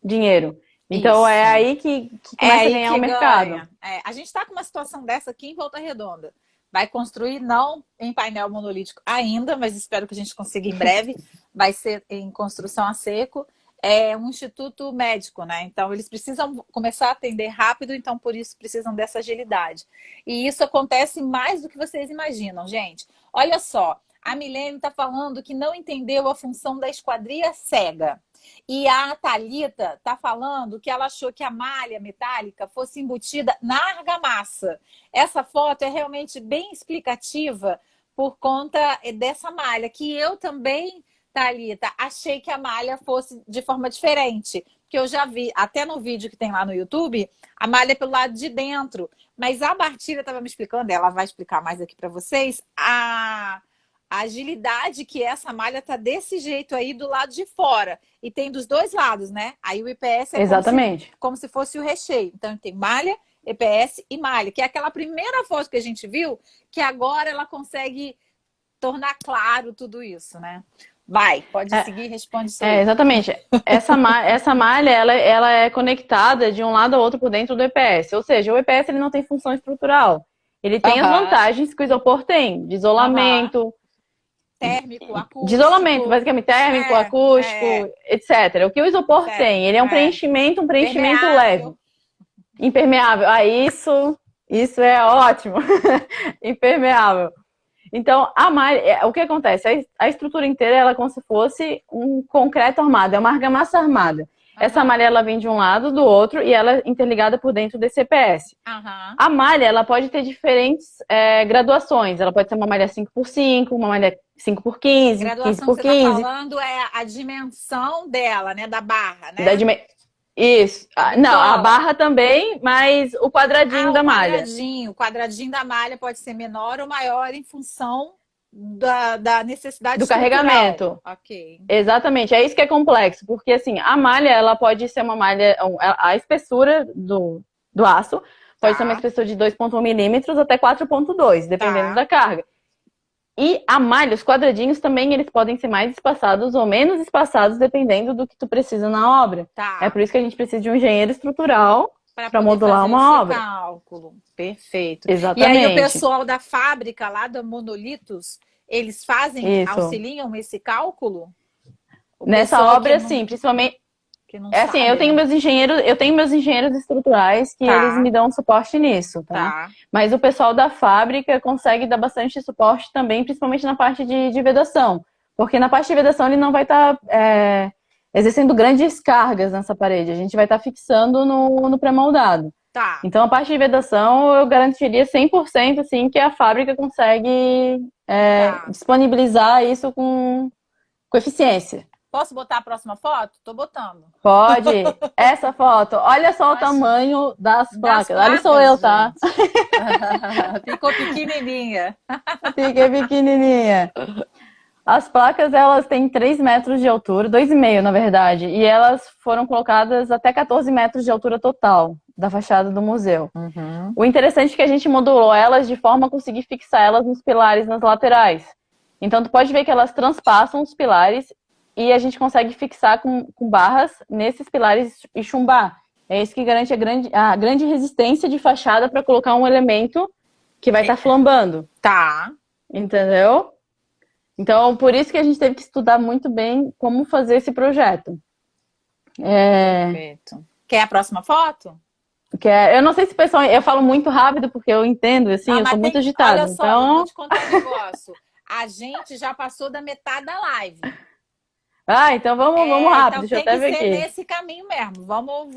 dinheiro. Então é aí que começa a ganhar o mercado. A gente está com uma situação dessa aqui em Volta Redonda. vai construir não em painel monolítico ainda, mas espero que a gente consiga em breve. Vai ser em construção a seco. É um instituto médico, né? Então, eles precisam começar a atender rápido, então, por isso, precisam dessa agilidade. E isso acontece mais do que vocês imaginam, gente. Olha só, a Milene está falando que não entendeu a função da esquadria cega. E a Thalita está falando que ela achou que a malha metálica fosse embutida na argamassa. Essa foto é realmente bem explicativa por conta dessa malha, que eu também, Thalita, achei que a malha fosse de forma diferente. Porque eu já vi, até no vídeo que tem lá no YouTube, a malha é pelo lado de dentro. Mas a Bartilha estava me explicando, ela vai explicar mais aqui para vocês, a agilidade que essa malha tá desse jeito aí do lado de fora. E tem dos dois lados, né? Aí o EPS é Exatamente. como se fosse o recheio. Então tem malha, EPS e malha, que é aquela primeira foto que a gente viu, que agora ela consegue tornar claro tudo isso, né? Vai, pode seguir, responde isso aí. Exatamente. Essa malha, ela é conectada de um lado ao outro por dentro do EPS. Ou seja, o EPS ele não tem função estrutural. Ele tem as vantagens que o isopor tem, de isolamento, térmico, acústico. De isolamento, basicamente, térmico, acústico, etc. O que o isopor tem? Ele é um preenchimento leve. Impermeável. Isso é ótimo. Impermeável. Então, a malha, o que acontece? A estrutura inteira ela é como se fosse um concreto armado, é uma argamassa armada. Essa malha ela vem de um lado, do outro, e ela é interligada por dentro desse EPS. A malha ela pode ter diferentes graduações. Ela pode ser uma malha 5x5, uma malha 5x15, 15x15. Graduação que você está falando é a dimensão dela, né? Da barra, né? Isso. Não, a barra também, mas o quadradinho da malha. O quadradinho da malha pode ser menor ou maior em função da necessidade do carregamento. Ok. Exatamente, é isso que é complexo, porque assim, a malha, ela pode ser uma malha, a espessura do aço pode ser uma espessura de 2,1 milímetros até 4,2, dependendo da carga. E a malha, os quadradinhos também, eles podem ser mais espaçados ou menos espaçados, dependendo do que tu precisa na obra. É por isso que a gente precisa de um engenheiro estrutural para modular uma obra. Cálculo. Perfeito. Exatamente. E aí o pessoal da fábrica lá da Monolitos, eles auxiliam esse cálculo? Nessa obra, sim, principalmente. Assim, eu tenho meus engenheiros estruturais que eles me dão suporte nisso, tá? Mas o pessoal da fábrica consegue dar bastante suporte também, principalmente na parte de vedação. Porque na parte de vedação ele não vai estar exercendo grandes cargas nessa parede. A gente vai estar fixando no pré-moldado. Então a parte de vedação eu garantiria 100% assim, que a fábrica consegue disponibilizar isso com eficiência. Posso botar a próxima foto? Tô botando. Pode. Essa foto. Olha só o tamanho das placas. Ali sou eu, tá? Ficou pequenininha. Fiquei pequenininha. As placas, elas têm 3 metros de altura, 2,5 na verdade. E elas foram colocadas até 14 metros de altura total da fachada do museu. O interessante é que a gente modulou elas de forma a conseguir fixar elas nos pilares nas laterais. Então, tu pode ver que elas transpassam os pilares e a gente consegue fixar com barras nesses pilares e chumbar. É isso que garante a grande resistência de fachada para colocar um elemento que vai estar flambando. Entendeu? Então, por isso que a gente teve que estudar muito bem como fazer esse projeto. Perfeito. Quer a próxima foto? Eu não sei se o pessoal... Eu falo muito rápido porque eu entendo, assim, eu sou muito agitada. Olha só, então... eu vou te contar um negócio. A gente já passou da metade da live. Então vamos rápido, então deixa eu até ver aqui. Tem que ser nesse caminho mesmo. Vamos.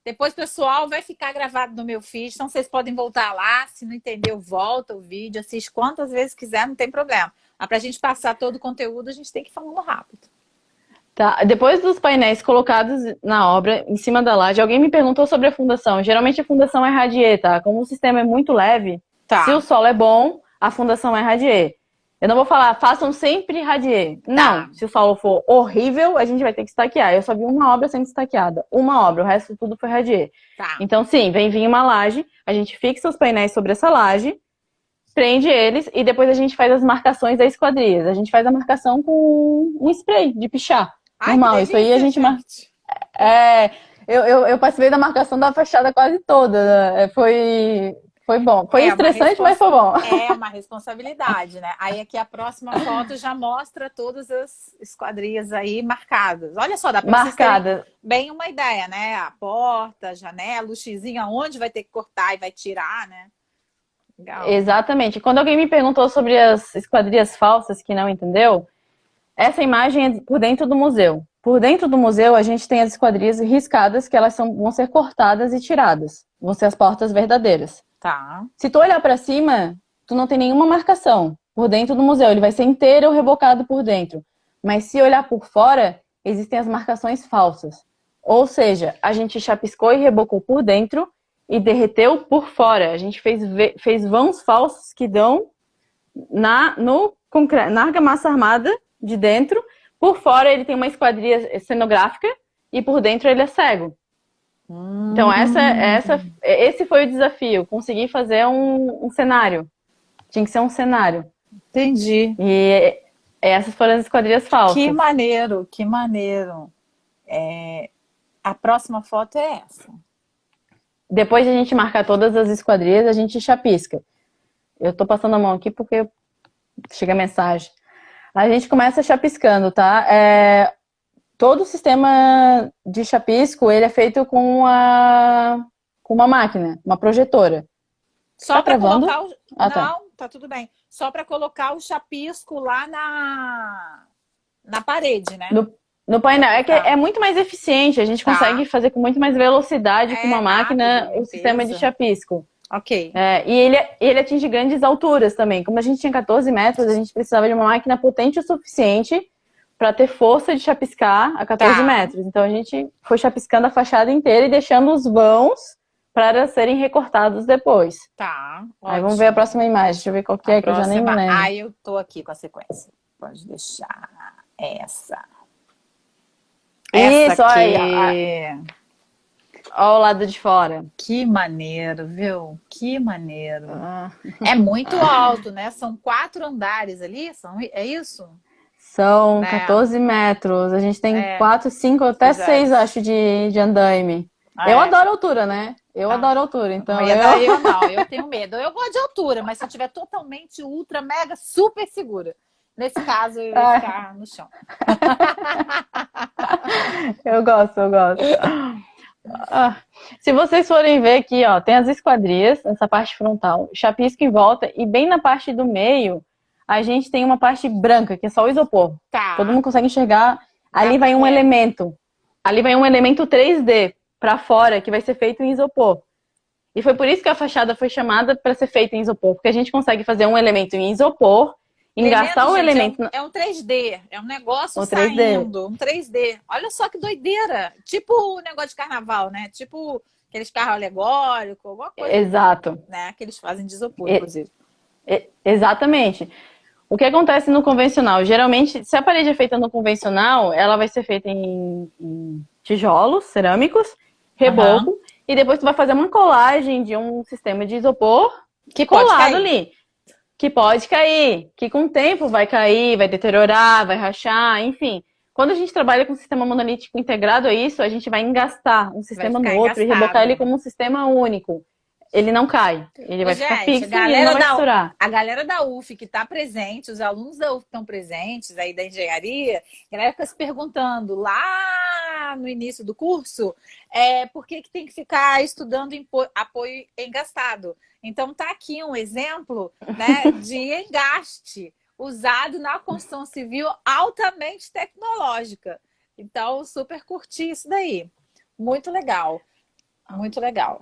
Depois, pessoal, vai ficar gravado no meu feed, então vocês podem voltar lá. Se não entendeu, volta o vídeo, assiste quantas vezes quiser, não tem problema. Mas pra gente passar todo o conteúdo, a gente tem que ir falando rápido. Tá, depois dos painéis colocados na obra, em cima da laje, alguém me perguntou sobre a fundação. Geralmente a fundação é radier, tá? Como o sistema é muito leve, se o solo é bom, a fundação é radier. Eu não vou falar, façam sempre radier. Não, se o solo for horrível, a gente vai ter que estaquear. Eu só vi uma obra sendo estaqueada. Uma obra, o resto tudo foi radier. Então, sim, vem vir uma laje, a gente fixa os painéis sobre essa laje, prende eles e depois a gente faz as marcações das esquadrias. A gente faz a marcação com um spray de pichar. Normal, isso aí a gente marca. Eu participei da marcação da fachada quase toda. Foi Foi bom. Foi estressante, mas foi bom. É uma responsabilidade, né? Aí aqui a próxima foto já mostra todas as esquadrias aí marcadas. Olha só, dá para vocês terem bem uma ideia, né? A porta, a janela, o xizinho, aonde vai ter que cortar e vai tirar, né? Legal. Exatamente. Quando alguém me perguntou sobre as esquadrias falsas que não entendeu, essa imagem é por dentro do museu. Por dentro do museu, a gente tem as esquadrias riscadas, que elas vão ser cortadas e tiradas. Vão ser as portas verdadeiras. Tá. Se tu olhar para cima, tu não tem nenhuma marcação por dentro do museu. Ele vai ser inteiro ou rebocado por dentro. Mas se olhar por fora, existem as marcações falsas. Ou seja, a gente chapiscou e rebocou por dentro e derreteu por fora. A gente fez vãos falsos que dão na argamassa armada de dentro. Por fora ele tem uma esquadria cenográfica e por dentro ele é cego. Então esse foi o desafio, conseguir fazer um cenário. Tinha que ser um cenário. Entendi. E essas foram as esquadrias falsas. Que maneiro, que maneiro. A próxima foto é essa. Depois de a gente marcar todas as esquadrias, a gente chapisca. Eu tô passando a mão aqui porque chega a mensagem. A gente começa chapiscando, tá? Todo o sistema de chapisco, ele é feito com uma máquina, uma projetora. Só para colocar o... Não, tá tudo bem. Só para colocar o chapisco lá na parede, né? No painel. É que é muito mais eficiente, a gente consegue fazer com muito mais velocidade com uma máquina o sistema de chapisco. Ok. E ele atinge grandes alturas também. Como a gente tinha 14 metros, a gente precisava de uma máquina potente o suficiente para ter força de chapiscar a 14 metros. Então a gente foi chapiscando a fachada inteira e deixando os vãos para serem recortados depois. Tá. Aí vamos ver a próxima imagem. Deixa eu ver qual que é, que eu já nem me lembro. Eu tô aqui com a sequência. Pode deixar essa. Isso, aí. Olha o lado de fora. Que maneiro, viu? Que maneiro. É muito alto, né? São 4 andares ali, é isso? São 14 metros. A gente tem 4, 5, até 6, acho, de andaime. Eu adoro altura, né? Eu adoro altura, então... Eu tenho medo. Eu gosto de altura, mas se eu estiver totalmente ultra, mega, super segura. Nesse caso, eu ia ficar no chão. Eu gosto. Se vocês forem ver aqui, ó, tem as esquadrias, nessa parte frontal, chapisco em volta, e bem na parte do meio, a gente tem uma parte branca, que é só o isopor. Tá. Todo mundo consegue enxergar. Ali vai um elemento. Ali vai um elemento 3D para fora, que vai ser feito em isopor. E foi por isso que a fachada foi chamada para ser feita em isopor, porque a gente consegue fazer um elemento em isopor, engastar o elemento... É um 3D, é um negócio saindo, um 3D. Olha só que doideira. Tipo o negócio de carnaval, né? Tipo aqueles carros alegóricos, alguma coisa. Exato. Né? Que eles fazem de isopor, inclusive. Exatamente. O que acontece no convencional? Geralmente, se a parede é feita no convencional, ela vai ser feita em tijolos cerâmicos, reboco, e depois tu vai fazer uma colagem de um sistema de isopor que colado ali. Que pode cair, que com o tempo vai cair, vai deteriorar, vai rachar, enfim. Quando a gente trabalha com um sistema monolítico integrado a isso, a gente vai engastar um sistema no outro e rebocar ele como um sistema único. Ele não cai, ele vai ficar fixo e ele não vai misturar. A galera da UF que está presente, os alunos da UF que estão presentes aí da engenharia, a galera fica se perguntando lá no início do curso por que tem que ficar estudando apoio engastado. Então tá aqui um exemplo, né, de engaste usado na construção civil altamente tecnológica. Então, super curti isso daí. Muito legal. Muito legal.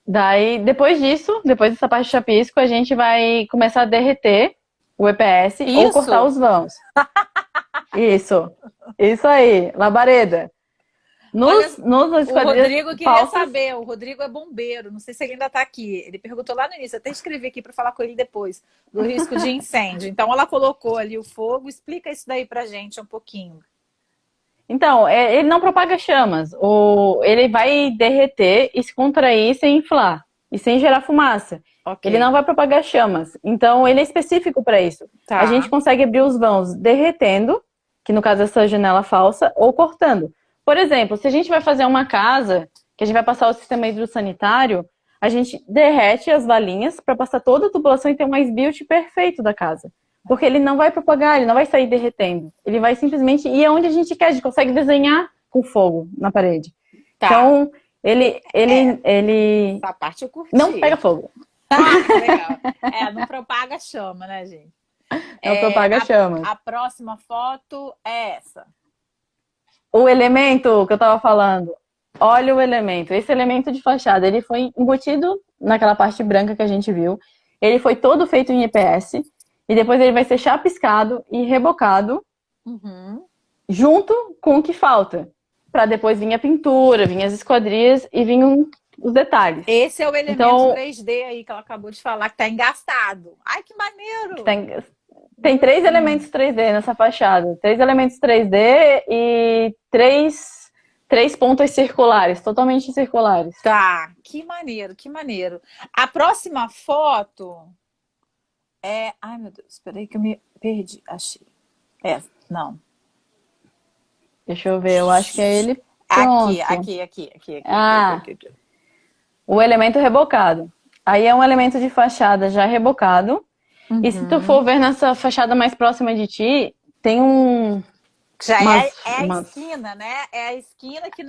Daí, depois disso, depois dessa parte de chapisco, a gente vai começar a derreter o EPS ou cortar os vãos. Isso aí, labareda. O Rodrigo queria saber, o Rodrigo é bombeiro, não sei se ele ainda está aqui. Ele perguntou lá no início, até escrevi aqui para falar com ele depois, do risco de incêndio. Então, ela colocou ali o fogo, explica isso daí pra gente um pouquinho. Então, ele não propaga chamas, ele vai derreter e se contrair sem inflar e sem gerar fumaça. Okay. Ele não vai propagar chamas, então ele é específico para isso. Tá. A gente consegue abrir os vãos derretendo, que no caso é essa janela falsa, ou cortando. Por exemplo, se a gente vai fazer uma casa, que a gente vai passar o sistema hidrossanitário, a gente derrete as balinhas para passar toda a tubulação e ter um ice build perfeito da casa. Porque ele não vai propagar, ele não vai sair derretendo. Ele vai simplesmente ir aonde a gente quer. A gente consegue desenhar com fogo na parede. Tá. Então, ele Essa parte eu curti. não pega fogo. Que legal. Não propaga chama, né, gente? Não propaga chama. A próxima foto é essa. O elemento que eu tava falando. Olha o elemento. Esse elemento de fachada, ele foi embutido naquela parte branca que a gente viu. Ele foi todo feito em EPS. E depois ele vai ser chapiscado e rebocado junto com o que falta. Para depois vir a pintura, vir as esquadrias e vir os detalhes. Esse é o elemento Então, 3D aí que ela acabou de falar, que tá engastado. Ai, que maneiro! Tem 3 elementos 3D nessa fachada. 3 elementos 3D e 3 pontas circulares, totalmente circulares. Tá, que maneiro, que maneiro. A próxima foto é... Ai, meu Deus, espera que eu me perdi. Achei. Não. Deixa eu ver, eu acho que é ele. Pronto. Aqui. Aqui. O elemento rebocado. Aí é um elemento de fachada já rebocado. E se tu for ver nessa fachada mais próxima de ti, tem um... Já a esquina, né? É a esquina que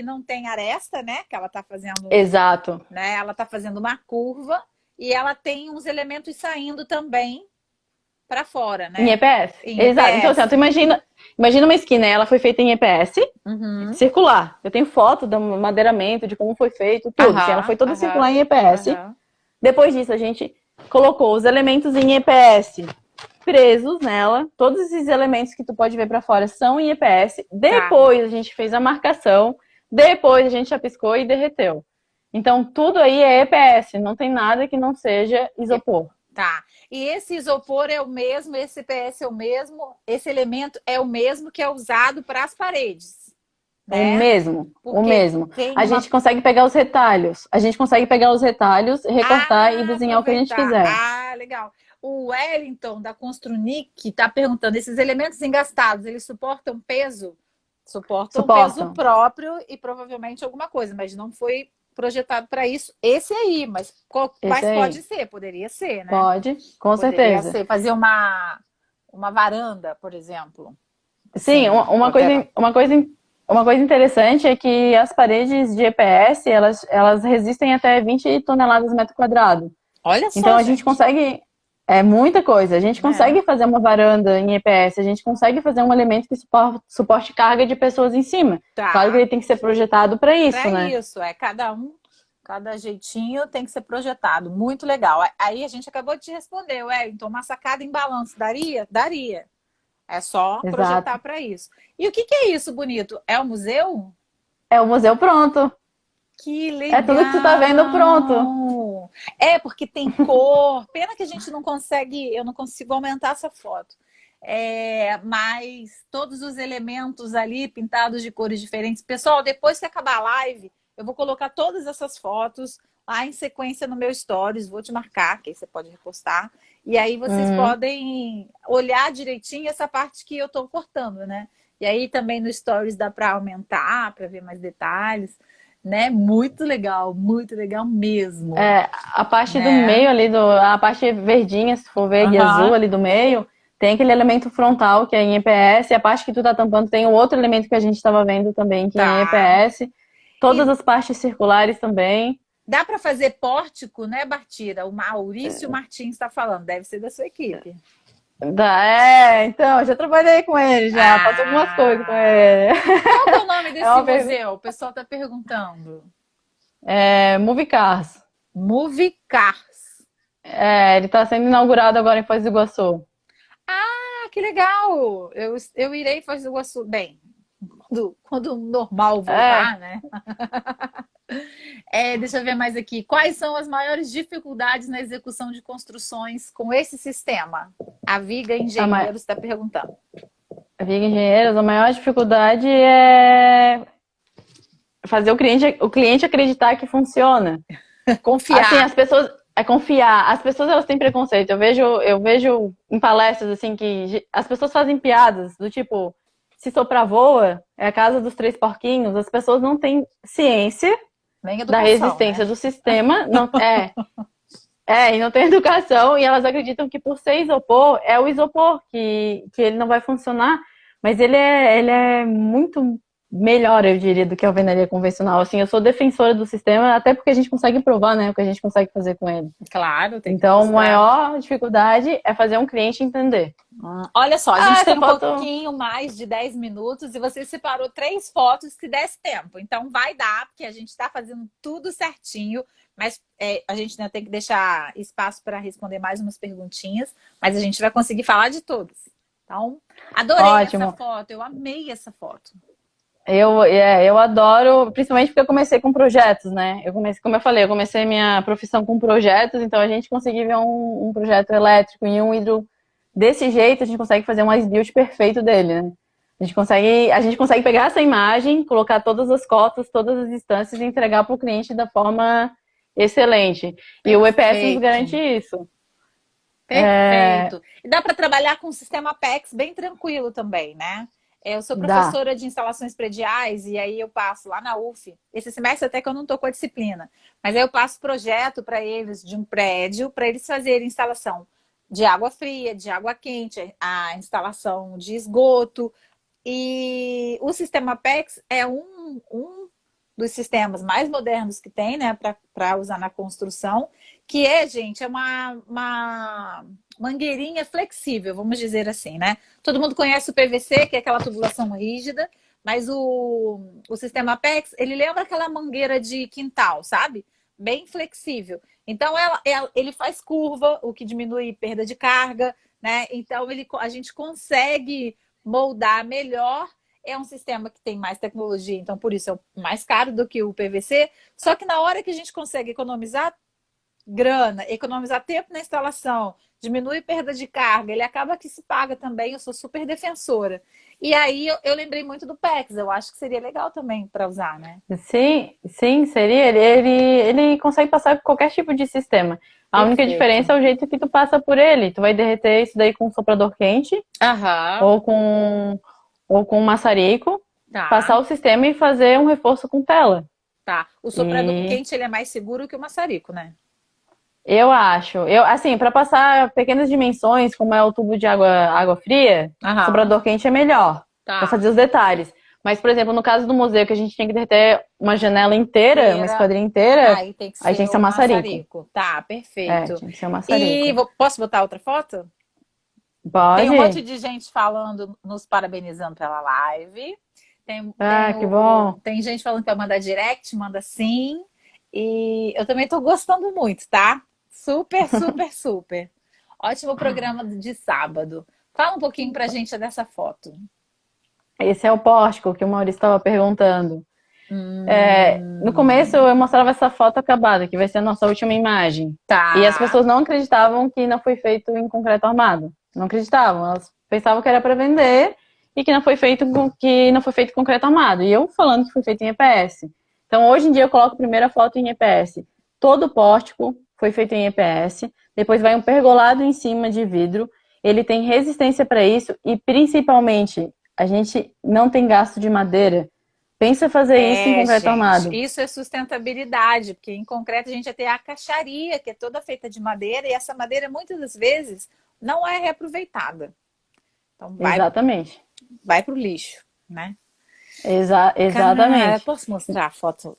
não tem aresta, né? Que ela tá fazendo... Exato. Né? Ela tá fazendo uma curva e ela tem uns elementos saindo também para fora, né? Em EPS. Exato. EPS. Então, assim, tu imagina uma esquina, ela foi feita em EPS, circular. Eu tenho foto do madeiramento, de como foi feito, tudo. Assim, ela foi toda circular em EPS. Depois disso, a gente colocou os elementos em EPS presos nela. Todos esses elementos que tu pode ver para fora são em EPS. Depois a gente fez a marcação. Depois a gente chapiscou e derreteu. Então, tudo aí é EPS. Não tem nada que não seja isopor. Tá. E esse isopor é o mesmo, esse EPS é o mesmo, esse elemento é o mesmo que é usado para as paredes. Né? O mesmo. A gente consegue pegar os retalhos. Recortar e desenhar o que a gente quiser. Ah, legal. O Wellington, da Construnic, está perguntando, esses elementos engastados, eles suportam peso? Suportam peso próprio e provavelmente alguma coisa, mas não foi projetado para isso. Esse aí, mas pode ser, poderia ser, né? Pode, com certeza. Ser. Fazer uma varanda, por exemplo. Sim, uma coisa interessante é que as paredes de EPS, elas resistem até 20 toneladas metro quadrado. Olha só, então a gente consegue... É muita coisa. A gente consegue fazer uma varanda em EPS, a gente consegue fazer um elemento que suporte carga de pessoas em cima. Tá. Claro que ele tem que ser projetado para isso, né? Isso, cada jeitinho tem que ser projetado. Muito legal. Aí a gente acabou de te responder, Wellington, uma sacada em balanço, daria? Daria. É só projetar para isso. E o que é isso, bonito? É o museu? É o museu pronto. Que legal! É tudo que tu tá vendo pronto. É, porque tem cor. Pena que a gente não consegue, eu não consigo aumentar essa foto. Mas todos os elementos ali pintados de cores diferentes. Pessoal, depois que acabar a live, eu vou colocar todas essas fotos lá em sequência no meu Stories. Vou te marcar, que aí você pode repostar. E aí vocês podem olhar direitinho essa parte que eu tô cortando, né? E aí também no Stories dá para aumentar, para ver mais detalhes. Né? Muito legal mesmo. A parte do meio ali, a parte verdinha, se for ver, e azul ali do meio, tem aquele elemento frontal que é em EPS, e a parte que tu tá tampando tem o outro elemento que a gente estava vendo também, que é em EPS. Todas as partes circulares também. Dá para fazer pórtico, né, Bartira? O Maurício Martins está falando, deve ser da sua equipe. Então, eu já trabalhei com ele, faço algumas coisas com ele. Qual é o nome desse museu? O pessoal está perguntando. Movie Cars. Movie Cars. Ele está sendo inaugurado agora em Foz do Iguaçu. Ah, que legal! Eu irei em Foz do Iguaçu. Bem, quando normal voltar, né? Deixa eu ver mais aqui. Quais são as maiores dificuldades na execução de construções com esse sistema? A Viga Engenheiros está perguntando. A Viga Engenheiros, a maior dificuldade é fazer o cliente acreditar que funciona. Confiar. Assim, as pessoas... confiar. As pessoas, elas têm preconceito. Eu vejo em palestras, assim, que as pessoas fazem piadas do tipo, se soprar voa, é a casa dos 3 porquinhos. As pessoas não têm ciência Nem da educação, resistência né? do sistema. Não, e não tem educação, e elas acreditam que por ser isopor, é o isopor, que ele não vai funcionar, mas ele é muito melhor, eu diria, do que a alvenaria convencional. Assim, eu sou defensora do sistema, até porque a gente consegue provar, né, o que a gente consegue fazer com ele. Claro, tem que Então, a mostrar. maior dificuldade é fazer um cliente entender. Olha só, a gente tem essa um foto... pouquinho mais de 10 minutos e você separou 3 fotos se desse tempo. Então vai dar, porque a gente está fazendo tudo certinho, mas a gente ainda tem que deixar espaço para responder mais umas perguntinhas, mas a gente vai conseguir falar de todas. Então, adorei Ótimo. essa foto, eu amei essa foto. Eu adoro, principalmente porque eu comecei com projetos, né? Como eu falei, eu comecei minha profissão com projetos, então a gente conseguir ver um projeto elétrico e um hidro desse jeito, a gente consegue fazer um build perfeito dele, né? A gente consegue pegar essa imagem, colocar todas as cotas, todas as instâncias e entregar para o cliente da forma excelente. E o EPS nos garante isso. Perfeito. E dá para trabalhar com o sistema PEX bem tranquilo também, né? Eu sou professora de instalações prediais e aí eu passo lá na UF. Esse semestre até que eu não estou com a disciplina, mas aí eu passo projeto para eles de um prédio para eles fazerem instalação de água fria, de água quente, a instalação de esgoto. E o sistema PEX é um dos sistemas mais modernos que tem, né, para usar na construção, que gente, é uma mangueirinha flexível, vamos dizer assim, né? Todo mundo conhece o PVC, que é aquela tubulação rígida, mas o sistema PEX, ele lembra aquela mangueira de quintal, sabe? Bem flexível. Então, ele faz curva, o que diminui perda de carga, né? Então, a gente consegue moldar melhor. É um sistema que tem mais tecnologia, então por isso é mais caro do que o PVC. Só que na hora que a gente consegue economizar grana, economizar tempo na instalação, diminui perda de carga, ele acaba que se paga também. Eu sou super defensora. E aí eu lembrei muito do PEX, eu acho que seria legal também para usar, né? Sim, seria. Ele consegue passar por qualquer tipo de sistema. A única diferença é o jeito que tu passa por ele. Tu vai derreter isso daí com um soprador quente, ou com um maçarico, passar o sistema e fazer um reforço com tela. Tá. O soprador quente ele é mais seguro que o maçarico, né? Eu acho. Assim, para passar pequenas dimensões, como é o tubo de água fria, o soprador quente é melhor. Para fazer os detalhes. Mas, por exemplo, no caso do museu, que a gente tinha que derreter uma janela inteira, uma esquadrilha inteira, aí tem que ser um maçarico. Tá, perfeito. Tem que ser um maçarico. E posso botar outra foto? Pode. Tem um monte de gente falando, nos parabenizando pela live. Que bom. Tem gente falando que vai mandar direct, manda sim. E eu também tô gostando muito, tá? Super, super, super. Ótimo programa de sábado. Fala um pouquinho pra gente dessa foto. Esse é o pórtico que o Maurício estava perguntando. No começo eu mostrava essa foto acabada, que vai ser a nossa última imagem. Tá. E as pessoas não acreditavam que não foi feito em concreto armado. Não acreditavam. Elas pensavam que era para vender e que não foi feito concreto armado. E eu falando que foi feito em EPS. Então, hoje em dia, eu coloco a primeira foto em EPS. Todo o pórtico foi feito em EPS. Depois vai um pergolado em cima de vidro. Ele tem resistência para isso e, principalmente, a gente não tem gasto de madeira. Pensa fazer isso em concreto armado. Isso é sustentabilidade, porque em concreto a gente ia ter a caixaria, que é toda feita de madeira, e essa madeira, muitas das vezes, não é reaproveitada. Então, exatamente. Vai para o lixo, né? Exatamente. Cara, posso mostrar a foto?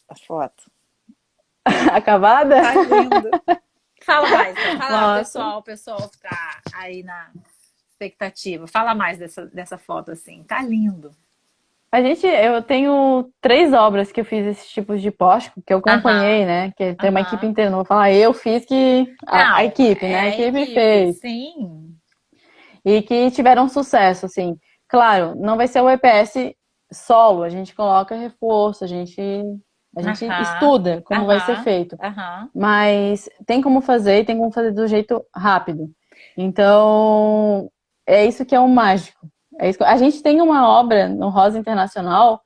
Acabada? Tá lindo. Fala mais, fala, o pessoal tá aí na expectativa. Fala mais dessa foto, assim. Tá lindo. Eu tenho 3 obras que eu fiz esses tipos de pórtico, que eu acompanhei, né? Que tem uma equipe inteira, não vou falar eu fiz que a equipe, né? A equipe fez. Sim. E que tiveram sucesso, assim. Claro, não vai ser o EPS solo, a gente coloca reforço, a gente estuda como vai ser feito. Mas tem como fazer e tem como fazer do jeito rápido. Então, é isso que é o mágico. A gente tem uma obra no Rosa Internacional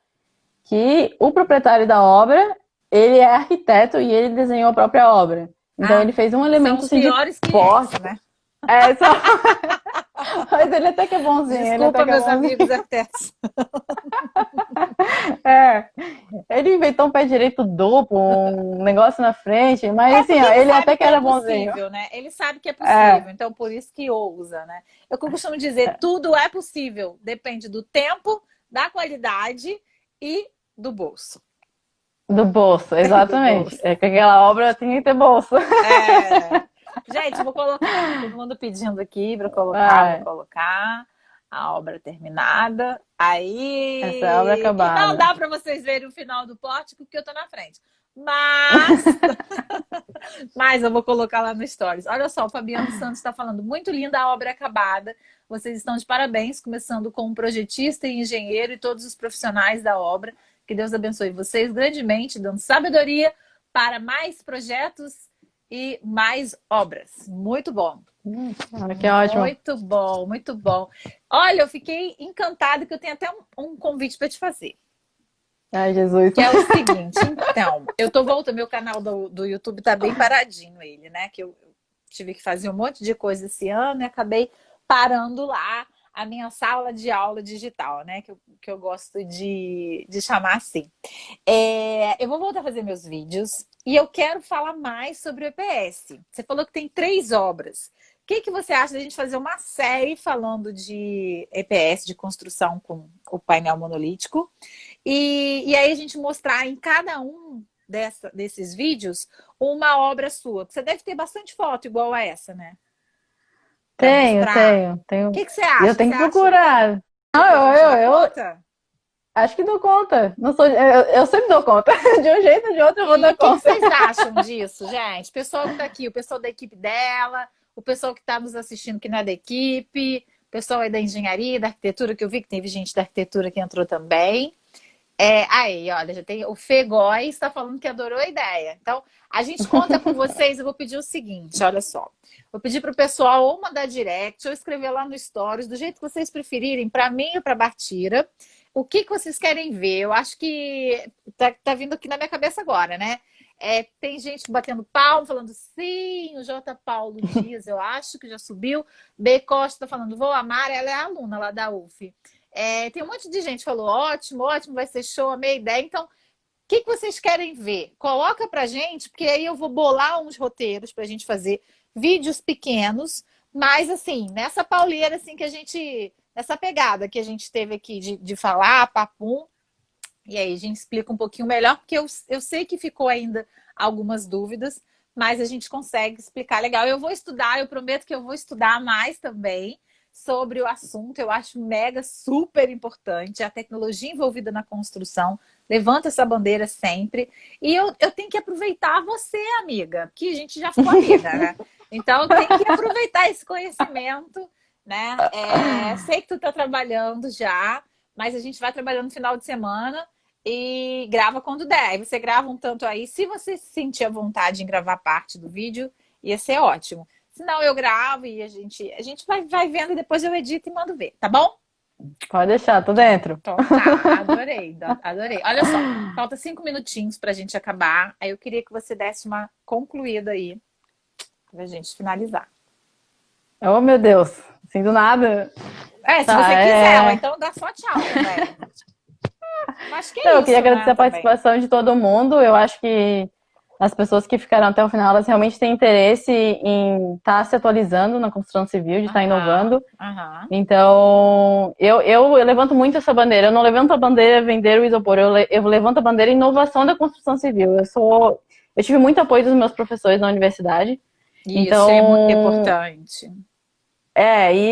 que o proprietário da obra, ele é arquiteto e ele desenhou a própria obra. Então, ele fez um elemento assim, de pórtico, né? Mas ele até que é bonzinho. Desculpa, meus amigos arquitetos. Ele inventou um pé direito duplo, um negócio na frente, mas assim, porque ó, ele sabe até que que é era bonzinho. possível, né? Ele sabe que é É, possível, então por isso que ousa, né? Eu costumo dizer, tudo é possível, depende do tempo, da qualidade e do bolso. do bolso, Do exatamente. bolso. É que aquela obra tinha que ter bolso. É. Gente, vou colocar. Todo mundo pedindo aqui para colocar, vou Ai, colocar a obra terminada. essa é a obra Aí. E não acabada. dá para vocês verem o final do pórtico, porque eu tô na frente. Mas, mas eu vou colocar lá no Stories. Olha só, o Fabiano Santos está falando, muito linda a obra acabada. Vocês estão de parabéns, começando com um projetista e engenheiro e todos os profissionais da obra. Que Deus abençoe vocês grandemente, dando sabedoria para mais projetos e mais obras. Muito bom. Que ótimo. Muito bom, muito bom. Olha, eu fiquei encantada que eu tenho até um convite para te fazer. Ai, Jesus. Que é o seguinte, então, eu tô voltando, meu canal do YouTube tá bem paradinho ele, né? Que eu tive que fazer um monte de coisa esse ano e acabei parando lá a minha sala de aula digital, né? Que eu gosto de chamar assim. Eu vou voltar a fazer meus vídeos e eu quero falar mais sobre o EPS. Você falou que tem 3 obras. O que você acha da gente fazer uma série falando de EPS, de construção com o painel monolítico? E aí a gente mostrar em cada um desses vídeos uma obra sua. Você deve ter bastante foto igual a essa, né? Para Tenho, mostrar. tenho, O tenho. que você E eu acha? tenho Você que acha procurar. que a Não, gente dá eu conta? acho que dou conta. Não sou, eu sempre dou conta. De um jeito ou de outro eu vou E dar o que conta. vocês acham disso, gente? O pessoal que está aqui, o pessoal da equipe dela, o pessoal que está nos assistindo que não é da equipe, o pessoal aí da engenharia, da arquitetura, que eu vi que teve gente da arquitetura que entrou também. Aí, olha, já tem o Fê Góes está falando que adorou a ideia. Então, a gente conta com vocês. Eu vou pedir o seguinte, olha só. Vou pedir para o pessoal ou mandar direct ou escrever lá no Stories, do jeito que vocês preferirem, para mim ou para a Bartira. O que vocês querem ver? Eu acho que tá vindo aqui na minha cabeça agora, né? Tem gente batendo palma, falando sim, o J. Paulo Dias, eu acho que já subiu. B. Costa tá falando, vou amar, ela é aluna lá da UF. Tem um monte de gente que falou, ótimo, ótimo, vai ser show, amei a ideia. Então, o que vocês querem ver? Coloca pra gente, porque aí eu vou bolar uns roteiros pra gente fazer vídeos pequenos, mas assim, nessa pauleira, assim, que a gente, nessa pegada que a gente teve aqui de falar, papum, e aí a gente explica um pouquinho melhor, porque eu sei que ficou ainda algumas dúvidas, mas a gente consegue explicar legal. Eu vou estudar, eu prometo que eu vou estudar mais também sobre o assunto. Eu acho mega, super importante a tecnologia envolvida na construção. Levanta essa bandeira sempre. E eu tenho que aproveitar você, amiga, que a gente já ficou amiga, né? Então, tem que aproveitar esse conhecimento, né? Sei que tu tá trabalhando já, mas a gente vai trabalhando no final de semana e grava quando der. Aí você grava um tanto aí. Se você se sentir à vontade em gravar parte do vídeo, ia ser ótimo. Senão eu gravo e a gente vai vendo e depois eu edito e mando ver, tá bom? Pode deixar, tô dentro. Então tá, adorei, adorei. Olha só, falta 5 minutinhos pra gente acabar. Aí eu queria que você desse uma concluída aí pra gente finalizar. Oh, meu Deus. Assim, do nada. Se Tá, você quiser, ou então dá só tchau também. Acho que Não, é eu queria isso, agradecer né, a também. participação de todo mundo. Eu acho que as pessoas que ficaram até o final, elas realmente têm interesse em estar se atualizando na construção civil, de estar Aham, inovando. aham. Então, eu levanto muito essa bandeira. Eu não levanto a bandeira vender o isopor, eu levanto a bandeira inovação da construção civil. Eu tive muito apoio dos meus professores na universidade. Isso é muito Então, importante.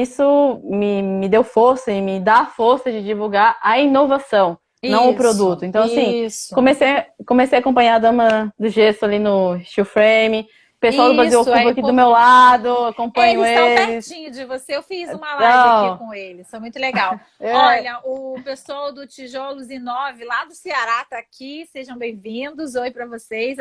isso me deu força e me dá força de divulgar a inovação, não o produto. Isso, Então, assim, isso. comecei a acompanhar a Dama do Gesso ali no Steel Frame. O pessoal do Brasil Isso, Cubo aqui do meu lado, acompanho eles estão eles. pertinho de você. Eu fiz uma live aqui Então, com eles, são muito legal. é, Olha, o pessoal do Tijolos e Nove, lá do Ceará, está aqui. Sejam bem-vindos. Oi para vocês.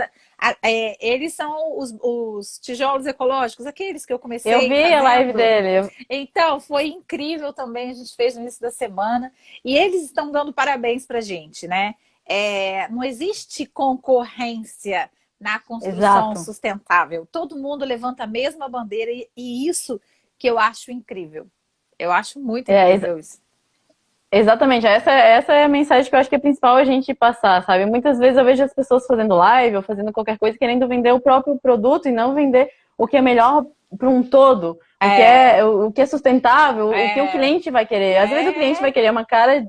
Eles são os tijolos ecológicos, aqueles que eu eu comecei vi a live fazendo. dele. Então, foi incrível também. A gente fez no início da semana. E eles estão dando parabéns para a gente, né? Não existe concorrência na construção Exato. sustentável. Todo mundo levanta a mesma bandeira e isso que eu acho incrível. Eu acho muito É, incrível isso. Exatamente, essa é a mensagem que eu acho que é principal a gente passar, sabe? Muitas vezes eu vejo as pessoas fazendo live ou fazendo qualquer coisa querendo vender o próprio produto e não vender o que é melhor para um todo, o que é sustentável, o que o É, cliente vai querer. Às vezes o cliente vai é, querer uma cara,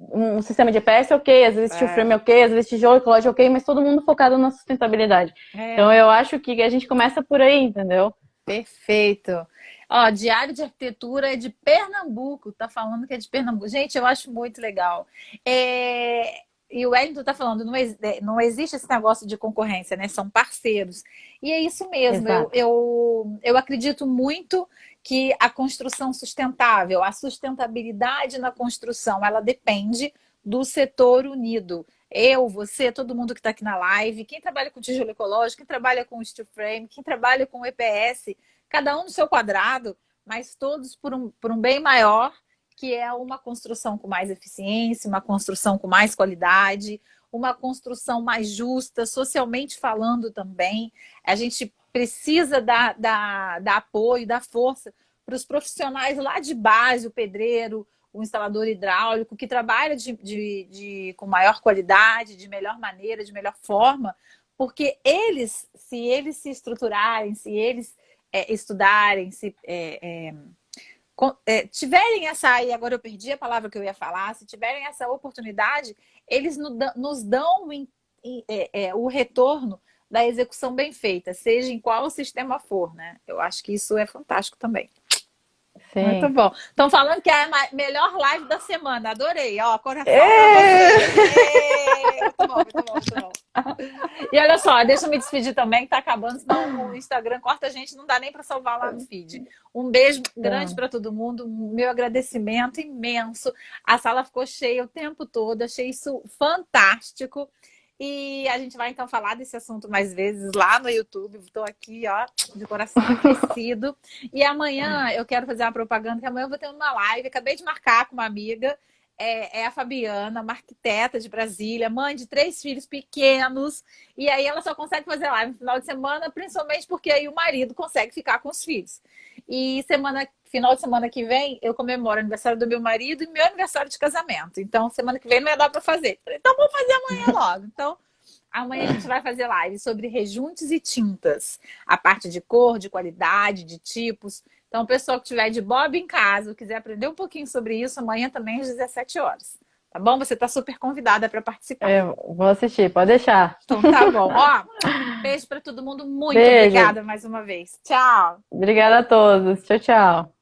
um sistema de EPS ok, às vezes steel frame ok, às vezes tijolo ecológico ok, mas todo mundo focado na sustentabilidade. Então é. eu acho que a gente começa por aí, entendeu? Perfeito. Ó, Diário de Arquitetura é de Pernambuco, tá falando que é de Pernambuco. Gente, eu acho muito legal. E o Wellington tá falando, não existe esse negócio de concorrência, né? São parceiros. E é isso mesmo. Exato. Eu acredito muito que a construção sustentável, a sustentabilidade na construção, ela depende do setor unido. Eu, você, todo mundo que está aqui na live, quem trabalha com tijolo ecológico, quem trabalha com steel frame, quem trabalha com EPS, cada um no seu quadrado, mas todos por um bem maior, que é uma construção com mais eficiência, uma construção com mais qualidade, uma construção mais justa, socialmente falando também. A gente precisa dar apoio, dar força para os profissionais lá de base, o pedreiro, o instalador hidráulico, que trabalha com maior qualidade, de melhor maneira, de melhor forma, porque se eles se estruturarem, se eles estudarem, se tiverem essa, e agora eu perdi a palavra que eu ia falar, se tiverem essa oportunidade, eles nos dão o retorno da execução bem feita, seja em qual sistema for, né? Eu acho que isso é fantástico também. Muito Sim. bom. Estão falando que é a melhor live da semana. Adorei. Ó, coração pra vocês. É! Muito bom, muito bom, muito bom. E olha só, deixa eu me despedir também, que tá acabando, senão o Instagram corta a gente, não dá nem para salvar lá no feed. Um beijo grande para todo mundo, meu agradecimento imenso. A sala ficou cheia o tempo todo, achei isso fantástico. E a gente vai então falar desse assunto mais vezes lá no YouTube. Estou aqui, ó, de coração aquecido. E amanhã eu quero fazer uma propaganda, que amanhã eu vou ter uma live. Acabei de marcar com uma amiga, é a Fabiana, uma arquiteta de Brasília, mãe de 3 filhos pequenos. E aí ela só consegue fazer live no final de semana, principalmente porque aí o marido consegue ficar com os filhos. E final de semana que vem, eu comemoro o aniversário do meu marido e meu aniversário de casamento. Então, semana que vem não ia dar para fazer. Então, vamos fazer amanhã logo. Então, amanhã a gente vai fazer live sobre rejuntes e tintas. A parte de cor, de qualidade, de tipos. Então, o pessoal que tiver de bob em casa, ou quiser aprender um pouquinho sobre isso, amanhã também às 17 horas. Tá bom? Você está super convidada para participar. Eu vou assistir, pode deixar. Então, tá bom. Ó, beijo para todo mundo. Muito Beijo. obrigada mais uma vez. Tchau. Obrigada a todos. Tchau, tchau.